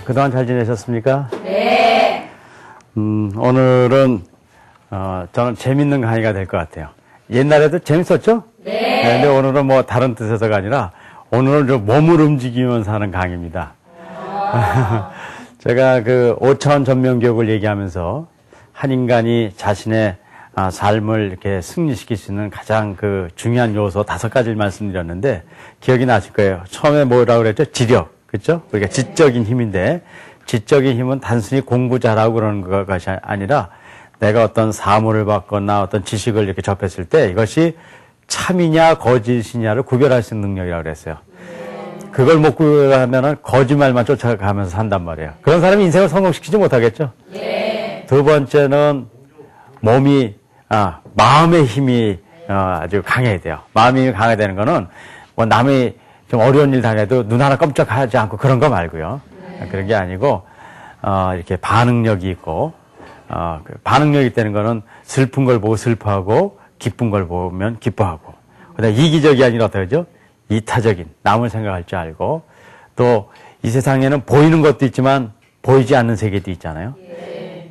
그동안 잘 지내셨습니까? 네. 오늘은 저는 재밌는 강의가 될 것 같아요. 옛날에도 재밌었죠? 네. 근데 오늘은 뭐 다른 뜻에서가 아니라 오늘은 좀 몸을 움직이면서 하는 강의입니다. 제가 그 5차원 전면교육을 얘기하면서 한 인간이 자신의 삶을 이렇게 승리시킬 수 있는 가장 그 중요한 요소 5가지를 말씀드렸는데 기억이 나실 거예요. 처음에 뭐라고 그랬죠? 지력. 그렇죠? 그러니까 지적인 힘인데 지적인 힘은 단순히 공부 잘하고 그러는 것이 아니라 내가 어떤 사물을 받거나 어떤 지식을 이렇게 접했을 때 이것이 참이냐 거짓이냐를 구별할 수 있는 능력이라고 그랬어요. 그걸 못 구별하면은 거짓말만 쫓아가면서 산단 말이에요. 그런 사람이 인생을 성공시키지 못하겠죠? 두 번째는 몸이, 마음의 힘이 아주 강해야 돼요. 마음의 힘이 강해야 되는 거는 뭐 남이 좀 어려운 일 당해도 눈 하나 깜짝하지 않고 그런 거 말고요. 그런 게 아니고, 이렇게 반응력이 있고, 반응력이 있다는 거는 슬픈 걸 보고 슬퍼하고, 기쁜 걸 보면 기뻐하고, 그다음에 이기적이 아니라 어떻게 하죠? 이타적인, 남을 생각할 줄 알고, 또 이 세상에는 보이는 것도 있지만 보이지 않는 세계도 있잖아요.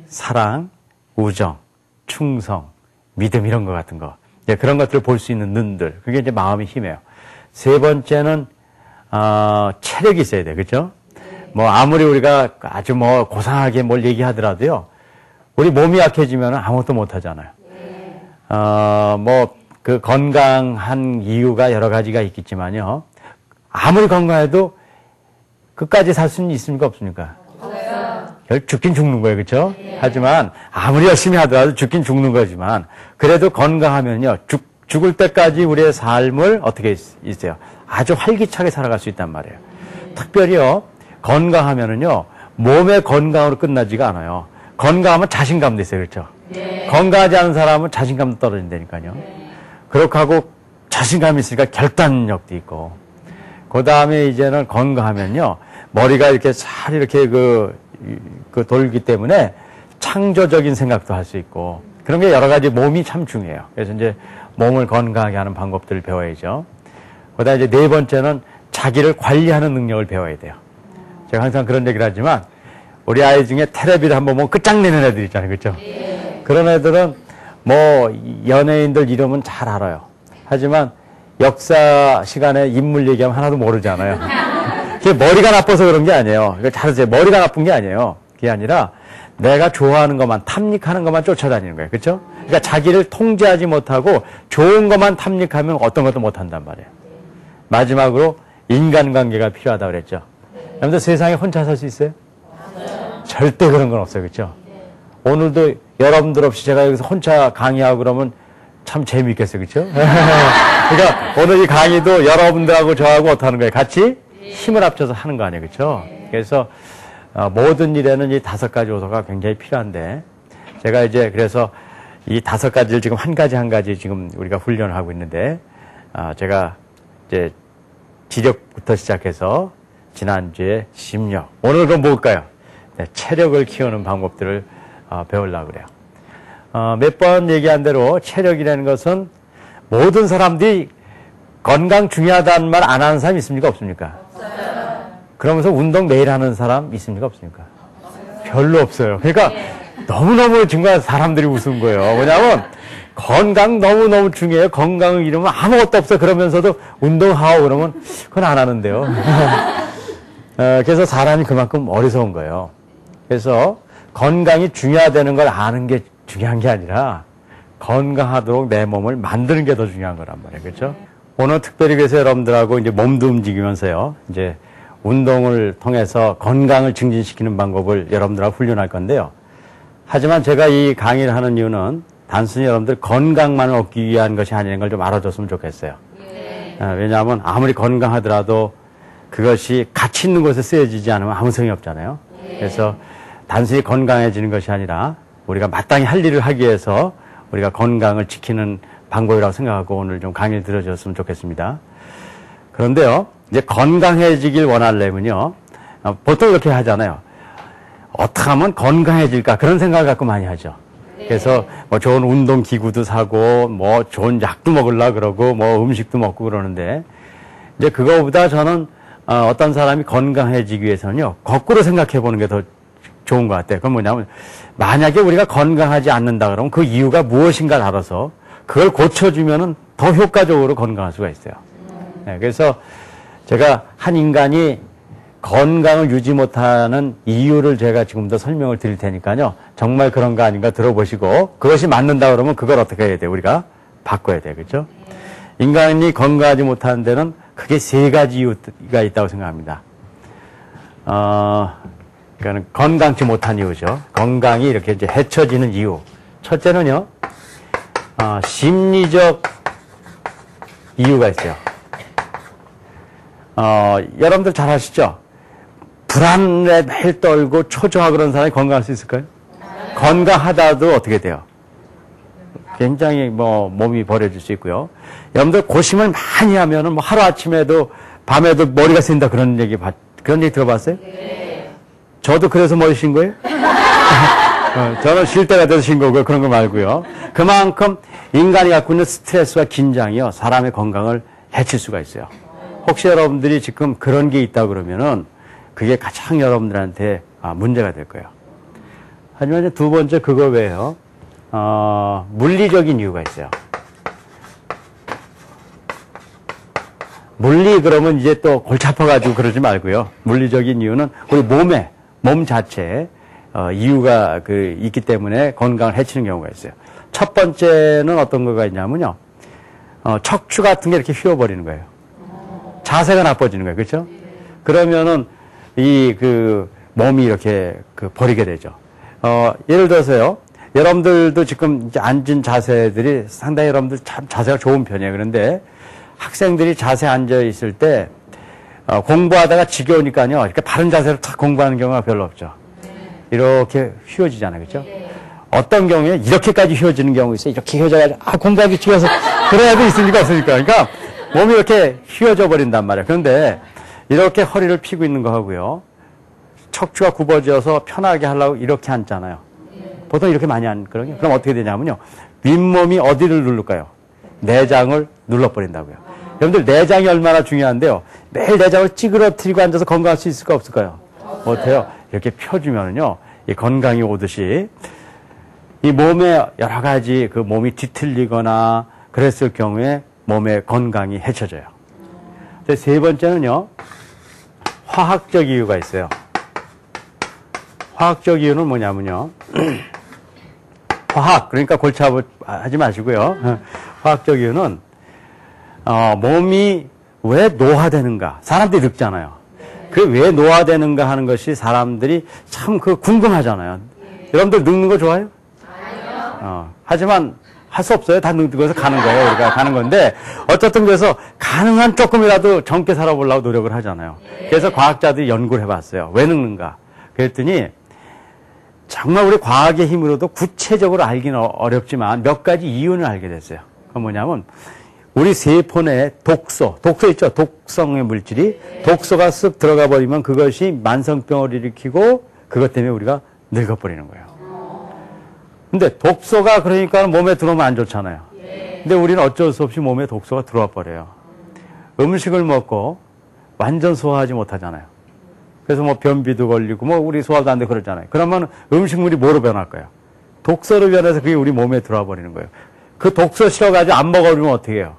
사랑, 우정, 충성, 믿음 이런 것 같은 거. 그런 것들을 볼 수 있는 눈들. 그게 이제 마음의 힘이에요. 세 번째는, 체력이 있어야 돼. 그죠? 뭐, 아무리 우리가 아주 뭐, 고상하게 뭘 얘기하더라도요, 우리 몸이 약해지면 아무것도 못 하잖아요. 그 건강한 이유가 여러 가지가 있겠지만요, 아무리 건강해도 끝까지 살 수는 있습니까? 없습니까? 없어요. 죽긴 죽는 거예요. 그죠? 하지만, 아무리 열심히 하더라도 죽긴 죽는 거지만, 그래도 건강하면요, 죽을 때까지 우리의 삶을 어떻게 있어요? 아주 활기차게 살아갈 수 있단 말이에요. 특별히요, 건강하면은요, 몸의 건강으로 끝나지가 않아요. 건강하면 자신감도 있어요. 그렇죠? 건강하지 않은 사람은 자신감도 떨어진다니까요. 그렇게 하고 자신감이 있으니까 결단력도 있고, 그 다음에 이제는 건강하면요, 머리가 이렇게 잘 이렇게 돌기 때문에 창조적인 생각도 할 수 있고, 그런 게 여러 가지 몸이 참 중요해요. 그래서 이제 몸을 건강하게 하는 방법들을 배워야죠. 그다음에 이제 네 번째는 자기를 관리하는 능력을 배워야 돼요. 제가 항상 그런 얘기를 하지만 우리 아이 중에 텔레비를 한번 보면 끝장내는 애들 있잖아요. 그렇죠? 그런 애들은 뭐 연예인들 이름은 잘 알아요. 하지만 역사 시간에 인물 얘기하면 하나도 모르잖아요. 그게 머리가 나빠서 그런 게 아니에요. 이거 잘하세요. 머리가 나쁜 게 아니에요. 그게 아니라 내가 좋아하는 것만, 탐닉하는 것만 쫓아다니는 거예요. 그렇죠? 그러니까 자기를 통제하지 못하고 좋은 것만 탐닉하면 어떤 것도 못한단 말이에요. 마지막으로 인간관계가 필요하다고 그랬죠. 여러분들 세상에 혼자 살 수 있어요? 절대 그런 건 없어요. 그렇죠? 오늘도 여러분들 없이 제가 여기서 혼자 강의하고 그러면 참 재미있겠어요. 그렇죠? 그러니까 오늘 이 강의도 여러분들하고 저하고 어떻게 하는 거예요? 같이 힘을 합쳐서 하는 거 아니에요. 그렇죠? 그래서 모든 일에는 이 5가지 요소가 굉장히 필요한데 제가 이제 그래서 이 5가지를 지금 한 가지 지금 우리가 훈련을 하고 있는데 제가 이제 지력부터 시작해서 지난주에 심력, 오늘 그럼 뭘까요? 네, 체력을 키우는 방법들을 배우려고 그래요. 몇 번 얘기한 대로 체력이라는 것은 모든 사람들이 건강 중요하다는 말 안 하는 사람 있습니까? 없습니까? 없어요. 그러면서 운동 매일 하는 사람 있습니까? 없습니까? 없어요. 별로 없어요. 그러니까 너무너무 정말 사람들이 우스운 거예요. 뭐냐면 건강 너무너무 중요해요. 건강을 잃으면 아무것도 없어. 그러면서도 운동하고 그러면 그건 안 하는데요. 그래서 사람이 그만큼 어리석은 거예요. 그래서 건강이 중요하다는 걸 아는 게 중요한 게 아니라 건강하도록 내 몸을 만드는 게 더 중요한 거란 말이에요. 그렇죠? 오늘 특별히 그래서 여러분들하고 이제 몸도 움직이면서요. 이제 운동을 통해서 건강을 증진시키는 방법을 여러분들하고 훈련할 건데요. 하지만 제가 이 강의를 하는 이유는 단순히 여러분들 건강만을 얻기 위한 것이 아닌 걸 좀 알아줬으면 좋겠어요. 왜냐하면 아무리 건강하더라도 그것이 가치 있는 곳에 쓰여지지 않으면 아무 소용이 없잖아요. 그래서 단순히 건강해지는 것이 아니라 우리가 마땅히 할 일을 하기 위해서 우리가 건강을 지키는 방법이라고 생각하고 오늘 좀 강의를 들어줬으면 좋겠습니다. 그런데요, 이제 건강해지길 원하려면요, 보통 이렇게 하잖아요. 어떻게 하면 건강해질까? 그런 생각을 갖고 많이 하죠. 그래서 뭐 좋은 운동 기구도 사고, 뭐 좋은 약도 먹으려고 그러고, 뭐 음식도 먹고 그러는데, 이제 그거보다 저는 어떤 사람이 건강해지기 위해서는요, 거꾸로 생각해 보는 게 더 좋은 것 같아요. 그건 뭐냐면, 만약에 우리가 건강하지 않는다 그러면 그 이유가 무엇인가를 알아서 그걸 고쳐주면은 더 효과적으로 건강할 수가 있어요. 네, 그래서 제가 한 인간이 건강을 유지 못하는 이유를 제가 지금부터 설명을 드릴 테니까요. 정말 그런 거 아닌가 들어보시고 그것이 맞는다 그러면 그걸 어떻게 해야 돼요? 우리가 바꿔야 돼요. 그렇죠? 인간이 건강하지 못하는 데는 크게 세 가지 이유가 있다고 생각합니다. 그러니까 건강치 못한 이유죠. 건강이 이렇게 이제 해쳐지는 이유. 첫째는요, 심리적 이유가 있어요. 여러분들 잘 아시죠? 불안에 매일 떨고 초조하고 그런 사람이 건강할 수 있을까요? 건강하다도 어떻게 돼요? 굉장히 몸이 버려질 수 있고요. 여러분들 고심을 많이 하면은 하루아침에도 밤에도 머리가 샌다 그런 얘기 들어봤어요? 네. 저도 그래서 머리 쉰 거예요? 저는 쉴 때가 돼서 쉰 거고요. 그런 거 말고요. 그만큼 인간이 갖고 있는 스트레스와 긴장이요. 사람의 건강을 해칠 수가 있어요. 혹시 여러분들이 지금 그런 게 있다 그러면은 그게 가장 여러분들한테 문제가 될 거예요. 하지만 두 번째 그거 외에요. 물리적인 이유가 있어요. 물리 그러면 이제 또 골치 아파가지고 그러지 말고요. 물리적인 이유는 우리 몸 자체에 이유가 있기 때문에 건강을 해치는 경우가 있어요. 첫 번째는 어떤 거가 있냐면요. 척추 같은 게 이렇게 휘어버리는 거예요. 자세가 나빠지는 거예요. 그렇죠? 그러면은 몸이 이렇게 버리게 되죠. 예를 들어서요. 여러분들도 지금 이제 앉은 자세들이 상당히 여러분들 참 자세가 좋은 편이에요. 그런데 학생들이 자세 앉아 있을 때 공부하다가 지겨우니까요. 이렇게 바른 자세로 탁 공부하는 경우가 별로 없죠. 이렇게 휘어지잖아요. 그렇죠? 어떤 경우에 이렇게까지 휘어지는 경우가 있어요. 이렇게 휘어져가지고 공부하기 지겨워서 그래야 돼 있으니까 없으니까. 그러니까 몸이 이렇게 휘어져 버린단 말이에요. 그런데 이렇게 허리를 펴고 있는 거 하고요. 척추가 굽어져서 편하게 하려고 이렇게 앉잖아요. 보통 이렇게 많이 앉거든요. 그럼 어떻게 되냐면요. 윗몸이 어디를 누를까요? 내장을 눌러버린다고요. 여러분들 내장이 얼마나 중요한데요. 매일 내장을 찌그러뜨리고 앉아서 건강할 수 있을까 없을까요? 못해요. 이렇게 펴주면은요. 이 건강이 오듯이 이 몸에 여러 가지 몸이 뒤틀리거나 그랬을 경우에 몸의 건강이 해쳐져요. 세 번째는요. 화학적 이유가 있어요. 화학적 이유는 뭐냐면요. 그러니까 골치 아파하지 마시고요. 화학적 이유는 몸이 왜 노화되는가. 사람들이 늙잖아요. 왜 노화되는가 하는 것이 사람들이 참 궁금하잖아요. 여러분들 늙는 거 좋아해요? 아니요. 하지만 할 수 없어요. 다 늙어서 가는 거예요. 우리가 가는 건데 어쨌든 그래서 가능한 조금이라도 젊게 살아보려고 노력을 하잖아요. 그래서 과학자들이 연구를 해봤어요. 왜 늙는가. 그랬더니 정말 우리 과학의 힘으로도 구체적으로 알기는 어렵지만 몇 가지 이유는 알게 됐어요. 그건 뭐냐면 우리 세포 내에 독소 있죠? 독성의 물질이 독소가 쓱 들어가 버리면 그것이 만성병을 일으키고 그것 때문에 우리가 늙어버리는 거예요. 근데 독소가 그러니까 몸에 들어오면 안 좋잖아요. 근데 우리는 어쩔 수 없이 몸에 독소가 들어와 버려요. 음식을 먹고 완전 소화하지 못하잖아요. 그래서 변비도 걸리고 우리 소화도 안 되고 그러잖아요. 그러면 음식물이 뭐로 변할까요? 독소로 변해서 그게 우리 몸에 들어와 버리는 거예요. 그 독소 싫어가지고 안 먹어버리면 어떻게 해요?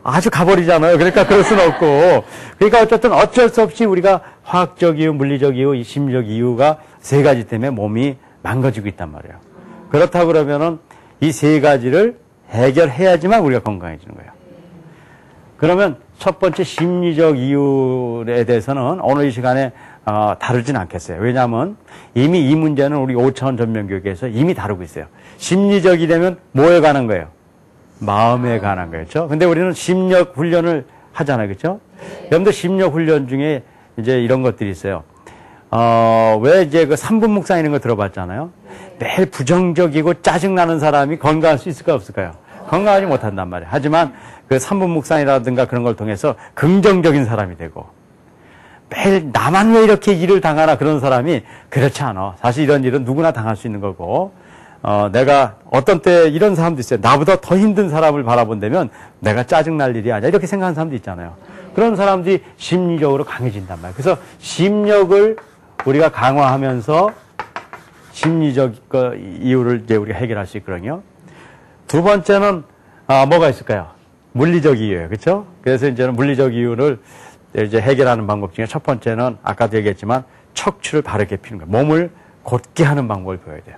아주 가버리잖아요. 그러니까 그럴 수는 없고. 그러니까 어쨌든 어쩔 수 없이 우리가 화학적 이유, 물리적 이유, 이 심리적 이유가 세 가지 때문에 몸이 망가지고 있단 말이에요. 그렇다고 그러면은 이 세 가지를 해결해야지만 우리가 건강해지는 거예요. 그러면 첫 번째 심리적 이유에 대해서는 오늘 이 시간에 다루진 않겠어요. 왜냐하면 이미 이 문제는 우리 5차원 전면교육에서 이미 다루고 있어요. 심리적이 되면 뭐에 관한 거예요? 마음에 관한 거였죠. 근데 우리는 심력 훈련을 하잖아요. 그렇죠? 여러분들 심력 훈련 중에 이제 이런 것들이 있어요. 왜 이제 3분 묵상 이런 거 들어봤잖아요. 매일 부정적이고 짜증나는 사람이 건강할 수 있을까 없을까요? 건강하지 못한단 말이에요. 하지만 3분 묵상이라든가 그런 걸 통해서 긍정적인 사람이 되고 매일 나만 왜 이렇게 일을 당하나 그런 사람이 그렇지 않아. 사실 이런 일은 누구나 당할 수 있는 거고 내가 어떤 때 이런 사람도 있어요. 나보다 더 힘든 사람을 바라본다면 내가 짜증날 일이 아니야. 이렇게 생각하는 사람도 있잖아요. 그런 사람들이 심리적으로 강해진단 말이에요. 그래서 심력을 우리가 강화하면서 심리적 이유를 이제 우리가 해결할 수 있거든요. 두 번째는 뭐가 있을까요? 물리적 이유예요. 그렇죠? 그래서 이제는 물리적 이유를 이제 해결하는 방법 중에 첫 번째는 아까도 얘기했지만 척추를 바르게 피는 거예요. 몸을 곧게 하는 방법을 보여야 돼요.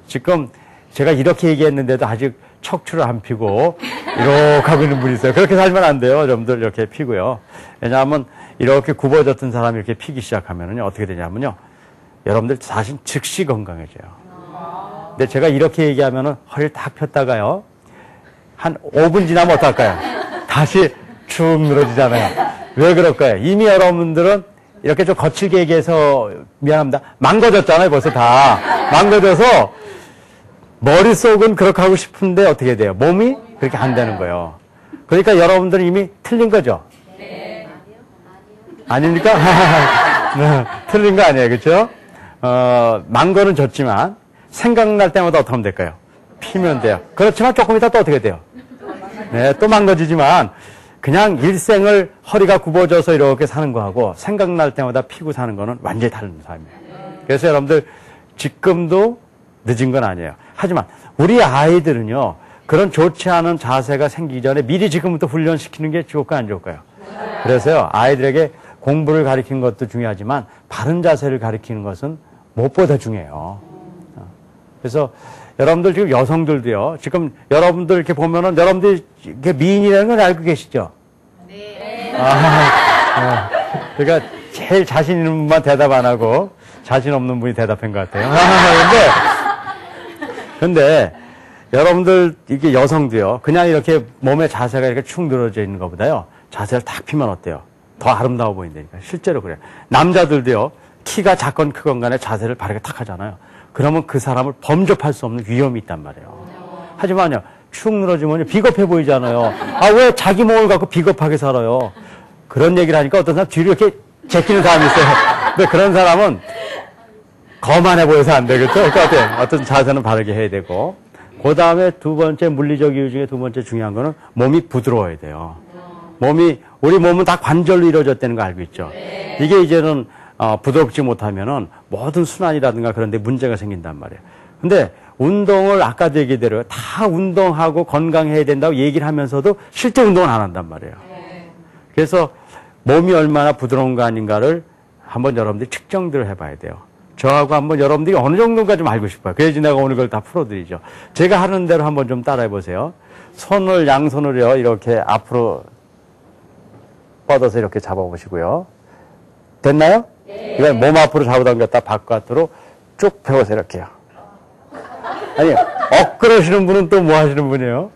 지금 제가 이렇게 얘기했는데도 아직 척추를 안 피고 이렇게 하고 있는 분이 있어요. 그렇게 살면 안 돼요. 여러분들 이렇게 피고요. 왜냐하면 이렇게 굽어졌던 사람이 이렇게 피기 시작하면은요, 어떻게 되냐면요, 여러분들 사실 즉시 건강해져요. 근데 제가 이렇게 얘기하면은 허리를 딱 폈다가요, 한 5분 지나면 어떨까요? 다시 축 늘어지잖아요. 왜 그럴까요? 이미 여러분들은 이렇게 좀 거칠게 얘기해서 미안합니다. 망가졌잖아요, 벌써 다. 망가져서 머릿속은 그렇게 하고 싶은데 어떻게 돼요? 몸이 그렇게 안 되는 거예요. 그러니까 여러분들은 이미 틀린 거죠? 네. 아닙니까? 네, 틀린 거 아니에요, 그렇죠? 망거는 졌지만 생각날 때마다 어떻게 하면 될까요? 피면 돼요. 그렇지만 조금 이따 또 어떻게 돼요? 네, 또 망가지지만 그냥 일생을 허리가 굽어져서 이렇게 사는 거하고 생각날 때마다 피고 사는 거는 완전히 다른 삶이에요. 그래서 여러분들 지금도 늦은 건 아니에요. 하지만 우리 아이들은요, 그런 좋지 않은 자세가 생기기 전에 미리 지금부터 훈련시키는 게 좋을까요, 안 좋을까요? 그래서요, 아이들에게 공부를 가르치는 것도 중요하지만 바른 자세를 가르치는 것은 무엇보다 중요해요. 그래서 여러분들 지금 여성들도요, 지금 여러분들 이렇게 보면은 여러분들이 이렇게 미인이라는 걸 알고 계시죠? 네. 그러니까 제일 자신 있는 분만 대답 안 하고 자신 없는 분이 대답한 것 같아요. 근데 여러분들 이게 여성도요, 그냥 이렇게 몸의 자세가 이렇게 축 늘어져 있는 것보다요, 자세를 탁 피면 어때요? 더 아름다워 보인다니까. 실제로 그래요. 남자들도요, 키가 작건 크건 간에 자세를 바르게 탁 하잖아요. 그러면 그 사람을 범접할 수 없는 위험이 있단 말이에요. 하지만요, 축 늘어지면 비겁해 보이잖아요. 아, 왜 자기 몸을 갖고 비겁하게 살아요? 그런 얘기를 하니까 어떤 사람 뒤로 이렇게 제끼는 사람이 있어요. 근데 그런 사람은 거만해 보여서 안 되겠죠? 그러니까 어떤 자세는 바르게 해야 되고, 그 다음에 두 번째 물리적 이유 중에 두 번째 중요한 거는 몸이 부드러워야 돼요. 우리 몸은 다 관절로 이루어졌다는 거 알고 있죠? 이게 이제는 부드럽지 못하면은 모든 순환이라든가 그런 데 문제가 생긴단 말이에요. 근데 운동을 아까도 얘기대로 다 운동하고 건강해야 된다고 얘기를 하면서도 실제 운동은 안 한단 말이에요. 그래서 몸이 얼마나 부드러운가 아닌가를 한번 여러분들이 측정들을 해봐야 돼요. 저하고 한번 여러분들이 어느 정도인가 좀 알고 싶어요. 그래야지 내가 오늘 걸 다 풀어드리죠. 제가 하는 대로 한번 좀 따라해보세요. 양손을요, 이렇게 앞으로 뻗어서 이렇게 잡아보시고요. 됐나요? 네. 이건 몸 앞으로 잡아당겼다 바깥으로 쭉 펴서 이렇게요. 아니, 엇그러시는 분은 또 뭐 하시는 분이에요?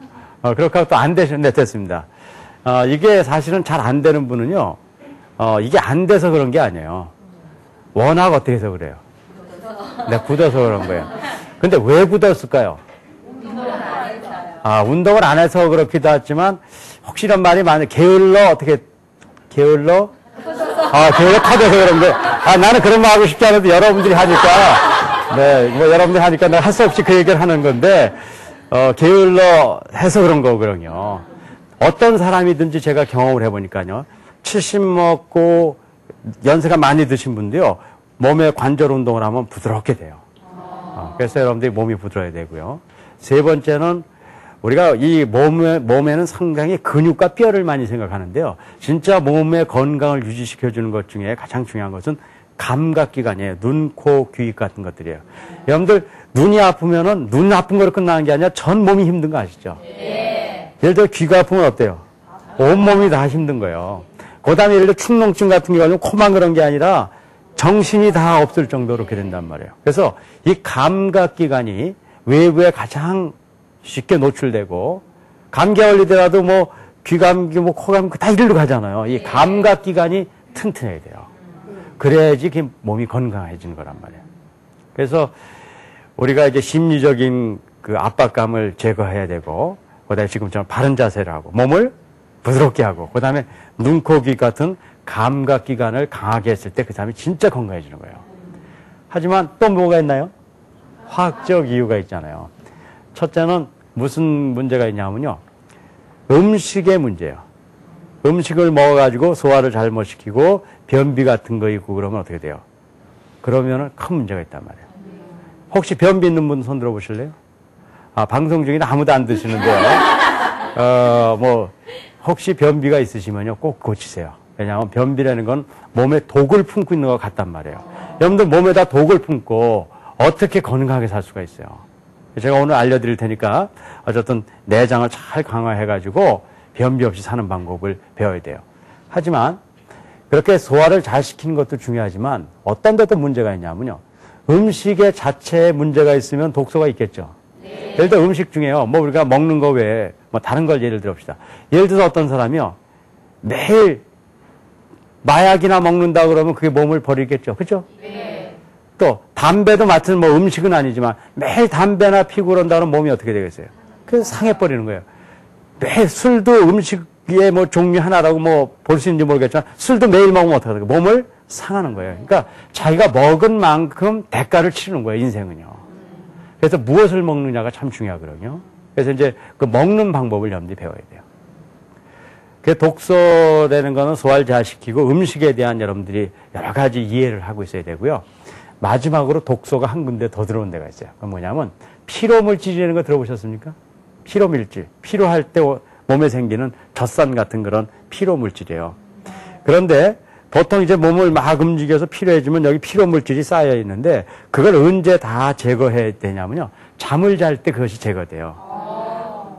그렇게 하고 또 안 되시는데 됐습니다. 이게 사실은 잘 안 되는 분은요, 이게 안 돼서 그런 게 아니에요. 워낙 어떻게 해서 그래요? 네, 굳어서 그런 거예요. 근데 왜 굳었을까요? 운동을 안 해서 그렇기도 하지만, 혹시 이런 말이 많아요. 게을러 터져서 그런 거예요. 나는 그런 말 하고 싶지 않아도 여러분들이 하니까, 네, 여러분들이 하니까 내가 할 수 없이 그 얘기를 하는 건데, 게을러 해서 그런 거거든요. 어떤 사람이든지 제가 경험을 해보니까요, 70 먹고 연세가 많이 드신 분도요, 몸의 관절 운동을 하면 부드럽게 돼요. 그래서 여러분들이 몸이 부드러워야 되고요. 세 번째는 우리가 이 몸에는 상당히 근육과 뼈를 많이 생각하는데요. 진짜 몸의 건강을 유지시켜주는 것 중에 가장 중요한 것은 감각기관이에요. 눈, 코, 귀 같은 것들이에요. 여러분들 눈이 아프면은 눈 아픈 거로 끝나는 게 아니라 전 몸이 힘든 거 아시죠? 네. 예를 들어 귀가 아프면 어때요? 온몸이 다 힘든 거예요. 그 다음에 예를 들어 축농증 같은 경우는 코만 그런 게 아니라 정신이 다 없을 정도로 그렇게 된단 말이에요. 그래서 이 감각기관이 외부에 가장 쉽게 노출되고, 감기 걸리더라도 귀감기, 코감기 다 이리로 가잖아요. 이 감각기관이 튼튼해야 돼요. 그래야지 몸이 건강해지는 거란 말이에요. 그래서 우리가 이제 심리적인 그 압박감을 제거해야 되고, 그 다음에 지금처럼 바른 자세를 하고, 몸을 부드럽게 하고, 그 다음에 눈, 코, 귀 같은 감각기관을 강하게 했을 때 그 사람이 진짜 건강해지는 거예요. 하지만 또 뭐가 있나요? 화학적 이유가 있잖아요. 첫째는 무슨 문제가 있냐면요, 음식의 문제예요. 음식을 먹어가지고 소화를 잘못시키고 변비 같은 거 있고 그러면 어떻게 돼요? 그러면은 큰 문제가 있단 말이에요. 혹시 변비 있는 분 손 들어보실래요? 아, 방송 중에 아무도 안 드시는데요. 혹시 변비가 있으시면요, 꼭 고치세요. 왜냐하면 변비라는 건 몸에 독을 품고 있는 것 같단 말이에요. 여러분들 몸에다 독을 품고 어떻게 건강하게 살 수가 있어요. 제가 오늘 알려드릴 테니까 어쨌든 내장을 잘 강화해가지고 변비 없이 사는 방법을 배워야 돼요. 하지만 그렇게 소화를 잘 시키는 것도 중요하지만 어떤 데도 문제가 있냐면요. 음식의 자체에 문제가 있으면 독소가 있겠죠. 네. 예를 들어 음식 중에요. 뭐 우리가 먹는 거 외에 뭐 다른 걸 예를 들어봅시다. 예를 들어서 어떤 사람이요. 매일 마약이나 먹는다 그러면 그게 몸을 버리겠죠. 그죠? 네. 또 담배도 마찬가지로 뭐 음식은 아니지만 매일 담배나 피고 그런다 그러면 몸이 어떻게 되겠어요? 그래서 상해버리는 거예요. 매일 술도 음식의 뭐 종류 하나라고 뭐 볼 수 있는지 모르겠지만 술도 매일 먹으면 어떻게 돼요? 몸을 상하는 거예요. 그러니까 자기가 먹은 만큼 대가를 치르는 거예요, 인생은요. 그래서 무엇을 먹느냐가 참 중요하거든요. 그래서 이제 그 먹는 방법을 여러분들이 배워야 돼요. 그 독소라는 거는 소화를 잘 시키고 음식에 대한 여러분들이 여러 가지 이해를 하고 있어야 되고요. 마지막으로 독소가 한 군데 더 들어온 데가 있어요. 그건 뭐냐면 피로물질이라는 거 들어보셨습니까? 피로물질. 피로할 때 몸에 생기는 젖산 같은 그런 피로물질이에요. 그런데 보통 이제 몸을 막 움직여서 피로해지면 여기 피로물질이 쌓여 있는데 그걸 언제 다 제거해야 되냐면요. 잠을 잘 때 그것이 제거돼요.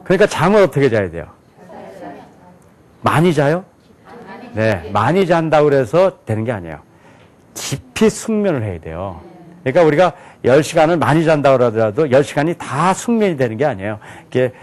그러니까 잠을 어떻게 자야 돼요? 많이 자요? 네, 많이 잔다고 그래서 되는 게 아니에요. 깊이 숙면을 해야 돼요. 그러니까 우리가 10시간을 많이 잔다고 하더라도 10시간이 다 숙면이 되는 게 아니에요. 이게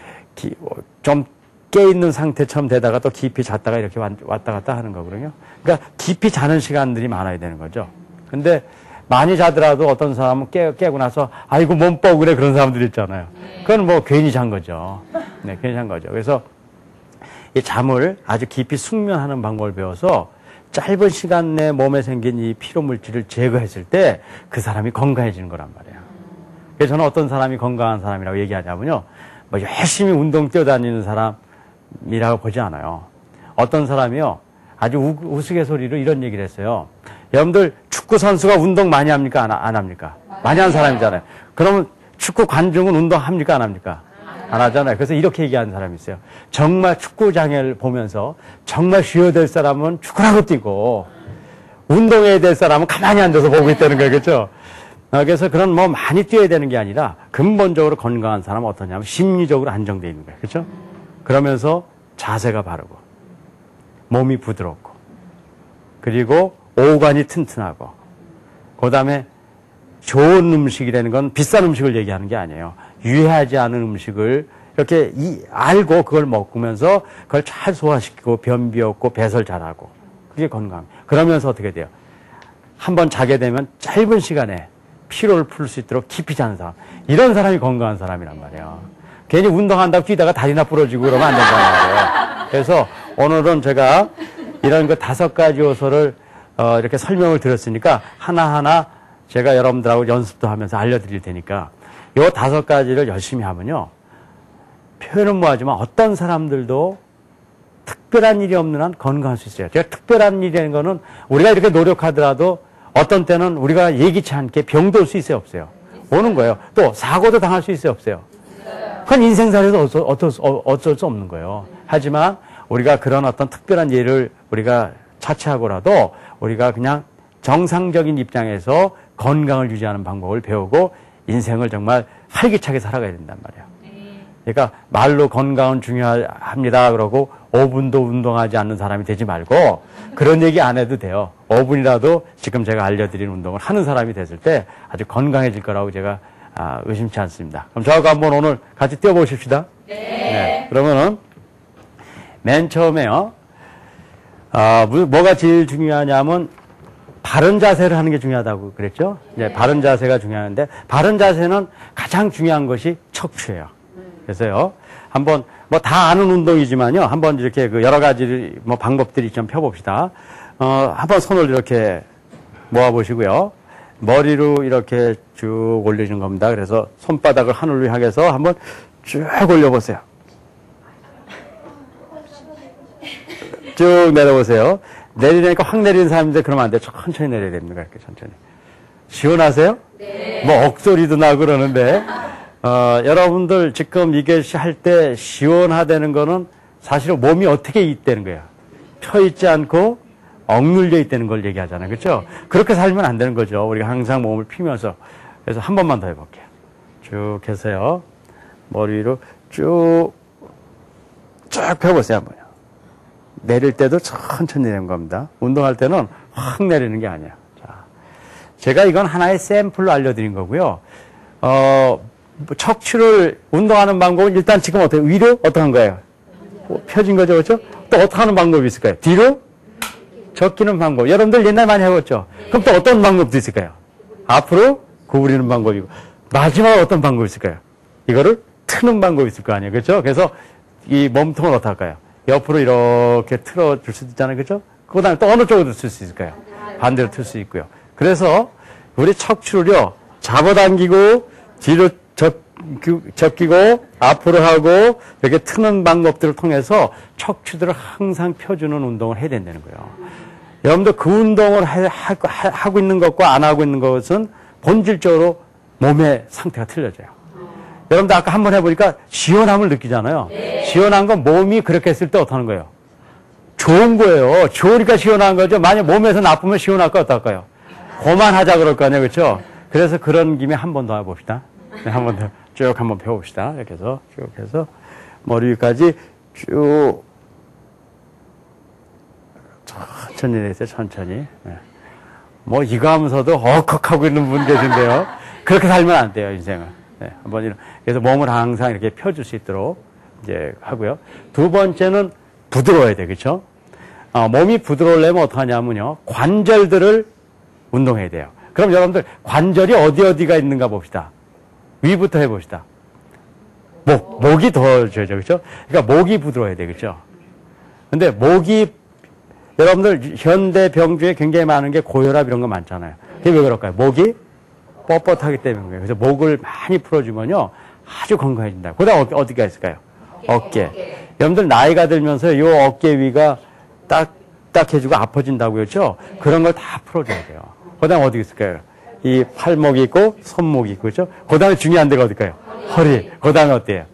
좀 깨있는 상태처럼 되다가 또 깊이 잤다가 이렇게 왔다 갔다 하는 거거든요. 그러니까 깊이 자는 시간들이 많아야 되는 거죠. 근데 많이 자더라도 어떤 사람은 깨고 나서 아이고 몸 뻐그래 그런 사람들 있잖아요. 그건 뭐 괜히 잔 거죠. 네, 괜히 잔 거죠. 그래서 이 잠을 아주 깊이 숙면하는 방법을 배워서 짧은 시간 내에 몸에 생긴 이 피로물질을 제거했을 때 그 사람이 건강해지는 거란 말이에요. 그래서 저는 어떤 사람이 건강한 사람이라고 얘기하냐면요. 뭐 열심히 운동 뛰어다니는 사람이라고 보지 않아요. 어떤 사람이요. 아주 우스갯소리로 이런 얘기를 했어요. 여러분들 축구 선수가 운동 많이 합니까? 안 합니까? 많이 하는 사람이잖아요. 그러면 축구 관중은 운동합니까? 안 합니까? 안 하잖아요. 그래서 이렇게 얘기하는 사람이 있어요. 정말 축구장을 보면서 정말 쉬어야 될 사람은 축구라고 뛰고 운동해야 될 사람은 가만히 앉아서 보고 있다는 거예요. 그렇죠? 그래서 그런 뭐 많이 뛰어야 되는 게 아니라 근본적으로 건강한 사람은 어떠냐면 심리적으로 안정되어 있는 거예요. 그렇죠? 그러면서 자세가 바르고 몸이 부드럽고 그리고 오관이 튼튼하고 그다음에 좋은 음식이라는 건 비싼 음식을 얘기하는 게 아니에요. 유해하지 않은 음식을 이렇게 알고 그걸 먹으면서 그걸 잘 소화시키고 변비 없고 배설 잘하고 그게 건강. 그러면서 어떻게 돼요? 한번 자게 되면 짧은 시간에 피로를 풀 수 있도록 깊이 자는 사람. 이런 사람이 건강한 사람이란 말이에요. 괜히 운동한다고 뛰다가 다리나 부러지고 그러면 안 된다는 말이에요. 그래서 오늘은 제가 이런 그 5가지 요소를 이렇게 설명을 드렸으니까 하나하나 제가 여러분들하고 연습도 하면서 알려드릴 테니까 요 5가지를 열심히 하면요. 표현은 뭐하지만 어떤 사람들도 특별한 일이 없는 한 건강할 수 있어요. 제가 특별한 일이라는 거는 우리가 이렇게 노력하더라도 어떤 때는 우리가 예기치 않게 병도 올 수 있어요, 없어요? 오는 거예요. 또 사고도 당할 수 있어요, 없어요? 그건 인생살이에서 어쩔 수 없는 거예요. 하지만 우리가 그런 어떤 특별한 예를 우리가 차치하고라도 우리가 그냥 정상적인 입장에서 건강을 유지하는 방법을 배우고 인생을 정말 활기차게 살아가야 된단 말이에요. 그러니까 말로 건강은 중요합니다 그러고 5분도 운동하지 않는 사람이 되지 말고 그런 얘기 안 해도 돼요. 5분이라도 지금 제가 알려드린 운동을 하는 사람이 됐을 때 아주 건강해질 거라고 제가 의심치 않습니다. 그럼 저하고 한번 오늘 같이 뛰어보십시다. 네. 그러면은 맨 처음에요. 뭐가 제일 중요하냐면 바른 자세를 하는 게 중요하다고 그랬죠? 네, 바른 자세가 중요한데 바른 자세는 가장 중요한 것이 척추예요. 그래서요, 한번 뭐 다 아는 운동이지만요, 한번 이렇게 그 여러 가지 뭐 방법들이 좀 펴봅시다. 한번 손을 이렇게 모아보시고요, 머리로 이렇게 쭉 올리는 겁니다. 그래서 손바닥을 하늘로 향해서 한번 쭉 올려보세요. 쭉 내려보세요. 내리니까 확 내리는 사람인데 그러면 안 돼. 천천히 내려야 됩니다. 이렇게 천천히. 시원하세요? 네. 뭐 억소리도 나고 그러는데 여러분들 지금 이게 할 때 시원하다는 거는 사실은 몸이 어떻게 있다는 거야. 펴 있지 않고 억눌려 있다는 걸 얘기하잖아요. 그렇죠? 그렇게 살면 안 되는 거죠. 우리가 항상 몸을 피면서. 그래서 한 번만 더 해볼게요. 쭉 해서요. 머리 위로 쭉 펴보세요. 한번요. 내릴 때도 천천히 내리는 겁니다. 운동할 때는 확 내리는 게 아니에요. 자, 제가 이건 하나의 샘플로 알려드린 거고요. 척추를 운동하는 방법은 일단 지금 어떻게, 위로 어떻게 한 거예요? 펴진 거죠, 그렇죠? 또 어떻게 하는 방법이 있을까요? 뒤로 적기는 방법. 여러분들 옛날 많이 해봤죠? 그럼 또 어떤 방법도 있을까요? 앞으로 구부리는 방법이고. 마지막으로 어떤 방법이 있을까요? 이거를 트는 방법이 있을 거 아니에요. 그렇죠? 그래서 이 몸통을 어떻게 할까요? 옆으로 이렇게 틀어줄 수도 있잖아요. 그렇죠? 그 다음에 또 어느 쪽으로 틀 수 있을까요? 반대로 틀 수 있고요. 그래서 우리 척추를요, 잡아당기고, 뒤로 접기고, 앞으로 하고, 이렇게 트는 방법들을 통해서 척추들을 항상 펴주는 운동을 해야 된다는 거예요. 여러분들 그 운동을 하고 있는 것과 안 하고 있는 것은 본질적으로 몸의 상태가 틀려져요. 여러분들 아까 한번 해보니까 시원함을 느끼잖아요. 네. 시원한 건 몸이 그렇게 했을 때 어떡하는 거예요? 좋은 거예요. 좋으니까 시원한 거죠. 만약 몸에서 나쁘면 시원할까 어떨까요? 그만하자 그럴 거 아니에요. 그렇죠? 그래서 그런 김에 한 번 더 해봅시다. 네, 한 번 더 쭉 한번 펴봅시다. 이렇게 해서 쭉 해서 머리 위까지 쭉 천천히 내세요. 천천히. 네. 뭐 이거 하면서도 헉헉하고 있는 분 계신데요. 그렇게 살면 안 돼요. 인생은. 네, 한번 이런. 그래서 몸을 항상 이렇게 펴줄 수 있도록 이제 하고요. 두 번째는 부드러워야 돼, 그렇죠? 몸이 부드러우려면 어떡하냐면요, 관절들을 운동해야 돼요. 그럼 여러분들 관절이 어디가 있는가 봅시다. 위부터 해봅시다. 목이 더 좋죠, 그렇죠? 그러니까 목이 부드러워야 돼, 그렇죠? 근데 목이 여러분들 현대 병 중에 굉장히 많은 게 고혈압 이런 거 많잖아요. 그게 왜 그럴까요? 목이 뻣뻣하기 때문에. 그래서 목을 많이 풀어주면요, 아주 건강해진다. 그 다음 어디가 있을까요? 어깨. 여러분들 나이가 들면서 이 어깨 위가 딱딱해지고 아파진다고 그랬죠? 그런 걸 다 풀어줘야 돼요. 그 다음 어디 있을까요? 이 팔목이 있고 손목이 있고, 그렇죠? 그 다음에 중요한 데가 어딜까요? 허리. 그 다음에 어때요?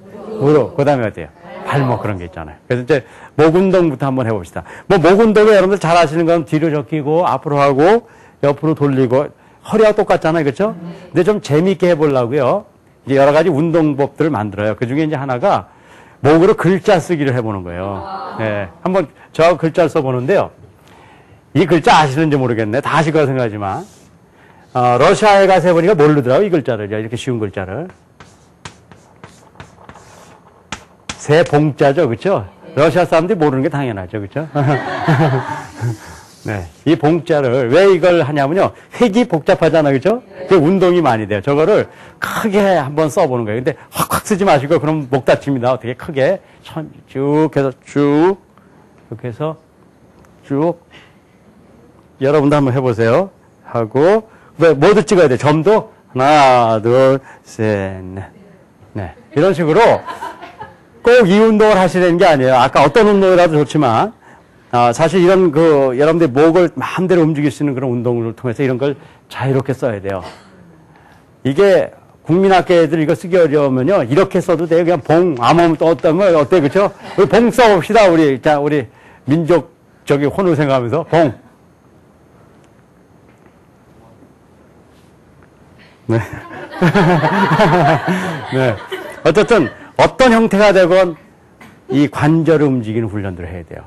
무릎. 그 다음에 어때요? 발목 그런 게 있잖아요. 그래서 이제 목 운동부터 한번 해봅시다. 뭐 목 운동을 여러분들 잘 하시는 건 뒤로 적히고 앞으로 하고 옆으로 돌리고 허리하고 똑같잖아요. 그렇죠? 근데 좀 재미있게 해보려고요. 이제 여러 가지 운동법들을 만들어요. 그 중에 이제 하나가 목으로 글자 쓰기를 해보는 거예요. 네. 한번 저 글자를 써보는데요. 이 글자 아시는지 모르겠네. 다 아실 거라 생각하지만. 러시아에 가서 해보니까 모르더라고, 이 글자를. 이렇게 쉬운 글자를. 새 봉자죠. 그렇죠? 러시아 사람들이 모르는 게 당연하죠. 그렇죠? 네. 이 봉자를 왜 이걸 하냐면요. 획이 복잡하잖아요. 그렇죠? 그 운동이 많이 돼요. 저거를 크게 한번 써보는 거예요. 근데 확확 쓰지 마시고 그럼 목 다칩니다. 어떻게 크게 쭉 해서 쭉 이렇게 해서 쭉 여러분도 한번 해보세요. 하고 왜 모두 찍어야 돼요. 점도 하나, 둘, 셋, 넷. 네. 이런 식으로 꼭 이 운동을 하시는 게 아니에요. 아까 어떤 운동이라도 좋지만 사실 이런 여러분들이 목을 마음대로 움직일 수 있는 그런 운동을 통해서 이런 걸 자유롭게 써야 돼요. 이게 국민학교 애들 이거 쓰기 어려우면요. 이렇게 써도 돼요. 그냥 봉, 아무 또 어때, 그쵸? 우리 봉 써봅시다. 우리 민족적인 혼을 생각하면서 봉. 네. 네. 어쨌든 어떤 형태가 되건 이 관절을 움직이는 훈련들을 해야 돼요.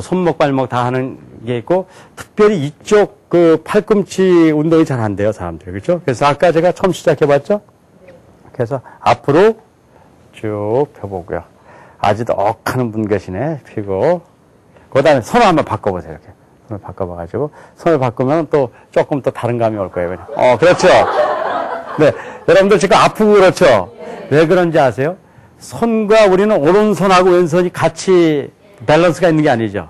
손목, 발목 다 하는 게 있고, 특별히 이쪽 팔꿈치 운동이 잘 안 돼요, 사람들. 그렇죠? 그래서 아까 제가 처음 시작해봤죠? 그래서 앞으로 쭉 펴보고요. 아직도 억하는 분 계시네. 펴고. 그 다음에 손을 한번 바꿔보세요, 이렇게. 손을 바꿔봐가지고. 손을 바꾸면 또 조금 또 다른 감이 올 거예요. 그렇죠? 네. 여러분들 지금 아프고 그렇죠? 왜 그런지 아세요? 손과 우리는 오른손하고 왼손이 같이 밸런스가 있는 게 아니죠.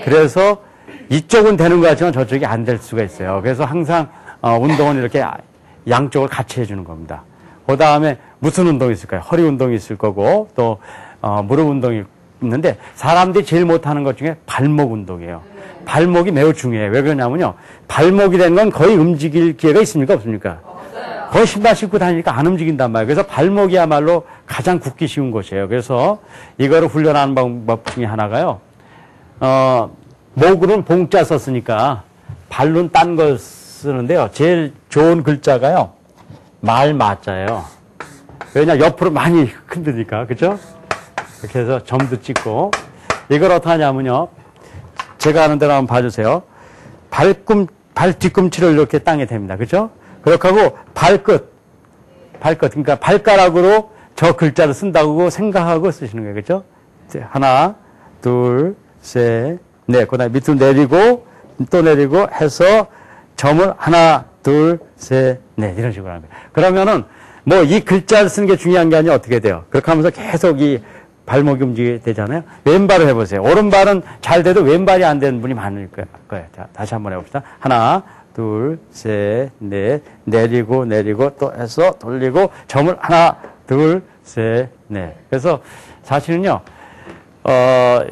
그래서 이쪽은 되는 것 같지만 저쪽이 안 될 수가 있어요. 그래서 항상 운동은 이렇게 양쪽을 같이 해주는 겁니다. 그 다음에 무슨 운동이 있을까요? 허리 운동이 있을 거고 또 무릎 운동이 있는데 사람들이 제일 못하는 것 중에 발목 운동이에요. 발목이 매우 중요해요. 왜 그러냐면요. 발목이라는 건 거의 움직일 기회가 있습니까? 없습니까? 거의 신발 신고 다니니까 안 움직인단 말이에요. 그래서 발목이야말로 가장 굳기 쉬운 곳이에요. 그래서 이거를 훈련하는 방법 중에 하나가요. 목으로는 봉자 썼으니까 발로는 딴 거 쓰는데요. 제일 좋은 글자가요. 말 마자예요. 왜냐 옆으로 많이 흔드니까. 그죠? 이렇게 해서 점도 찍고 이걸 어떻게 하냐면요. 제가 하는 대로 한번 봐주세요. 발 뒤꿈치를 이렇게 땅에 댑니다. 그죠? 그렇게 하고 발끝. 그러니까 발가락으로 저 글자를 쓴다고 생각하고 쓰시는 거예요. 그죠? 하나, 둘, 셋, 넷. 그 다음에 밑으로 내리고 또 내리고 해서 점을 하나, 둘, 셋, 넷. 이런 식으로 하는 거예요. 그러면은 뭐 이 글자를 쓰는 게 중요한 게 아니라 어떻게 돼요? 그렇게 하면서 계속 이 발목이 움직이게 되잖아요. 왼발을 해보세요. 오른발은 잘 돼도 왼발이 안 되는 분이 많을 거예요. 자, 다시 한번 해봅시다. 하나, 둘, 셋, 넷. 내리고 또 해서 돌리고 점을 하나, 둘, 셋, 넷. 그래서 사실은요,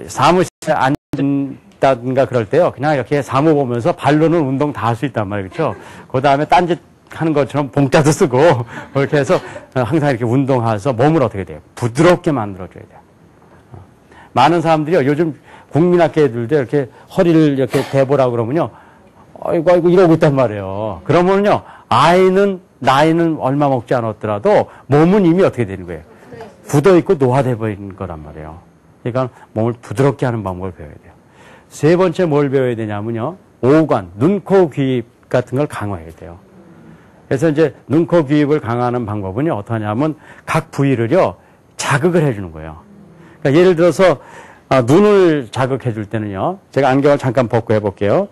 사무실에 앉는다든가 그럴 때요. 그냥 이렇게 사무 보면서 발로는 운동 다 할 수 있단 말이에요. 그렇죠? 그 다음에 딴짓 하는 것처럼 봉자도 쓰고 그렇게 해서 항상 이렇게 운동해서 몸을 어떻게 돼요? 부드럽게 만들어줘야 돼요. 많은 사람들이요. 요즘 국민학교 애들도 이렇게 허리를 이렇게 대보라고 그러면요. 아이고 이러고 있단 말이에요. 그러면요. 나이는 얼마 먹지 않았더라도 몸은 이미 어떻게 되는 거예요? 굳어있고 노화돼 버린 거란 말이에요. 그러니까 몸을 부드럽게 하는 방법을 배워야 돼요. 세 번째 뭘 배워야 되냐면요. 오관, 눈, 코, 귀 같은 걸 강화해야 돼요. 그래서 이제 눈, 코, 귀입을 강화하는 방법은요. 어떻게 하냐면 각 부위를요. 자극을 해주는 거예요. 그러니까 예를 들어서 눈을 자극해 줄 때는요. 제가 안경을 잠깐 벗고 해볼게요.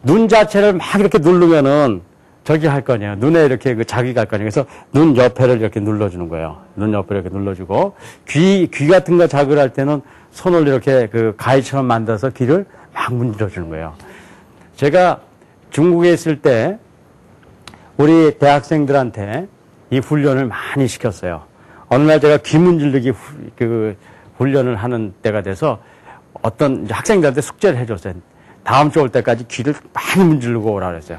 눈 자체를 막 이렇게 누르면은 저기 할 거 아니에요. 눈에 이렇게 그 자극이 갈 거 아니에요. 그래서 눈 옆에를 이렇게 눌러주는 거예요. 눈 옆에를 이렇게 눌러주고 귀 같은 거 자극을 할 때는 손을 이렇게 그 가위처럼 만들어서 귀를 막 문질러주는 거예요. 제가 중국에 있을 때 우리 대학생들한테 이 훈련을 많이 시켰어요. 어느 날 제가 귀 문질르기 그 훈련을 하는 때가 돼서 어떤 학생들한테 숙제를 해줬어요. 다음 주 올 때까지 귀를 많이 문지르고 오라 그랬어요.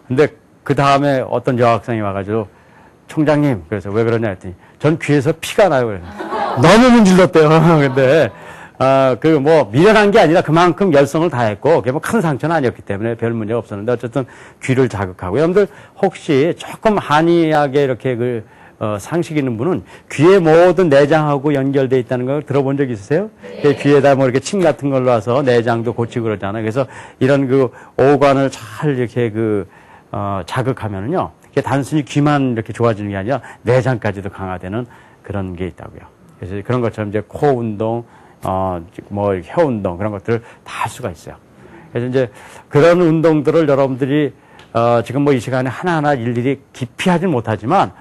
근데 그 다음에 어떤 여학생이 와가지고 총장님, 그래서 왜 그러냐 했더니 전 귀에서 피가 나요. 그래서 너무 문질렀대요. 근데 미련한 게 아니라 그만큼 열성을 다했고, 그게 뭐 큰 상처는 아니었기 때문에 별 문제가 없었는데, 어쨌든 귀를 자극하고. 여러분들 혹시 조금 한의학에 이렇게 상식 있는 분은 귀의 모든 내장하고 연결되어 있다는 걸 들어본 적 있으세요? 네. 귀에다 뭐 이렇게 침 같은 걸로 와서 내장도 고치고 그러잖아요. 그래서 이런 오관을 잘 이렇게 자극하면은요, 이게 단순히 귀만 이렇게 좋아지는 게 아니라 내장까지도 강화되는 그런 게 있다고요. 그래서 그런 것처럼 이제 코 운동, 혀 운동 그런 것들을 다 할 수가 있어요. 그래서 이제 그런 운동들을 여러분들이 지금 이 시간에 하나하나 일일이 깊이 하진 못하지만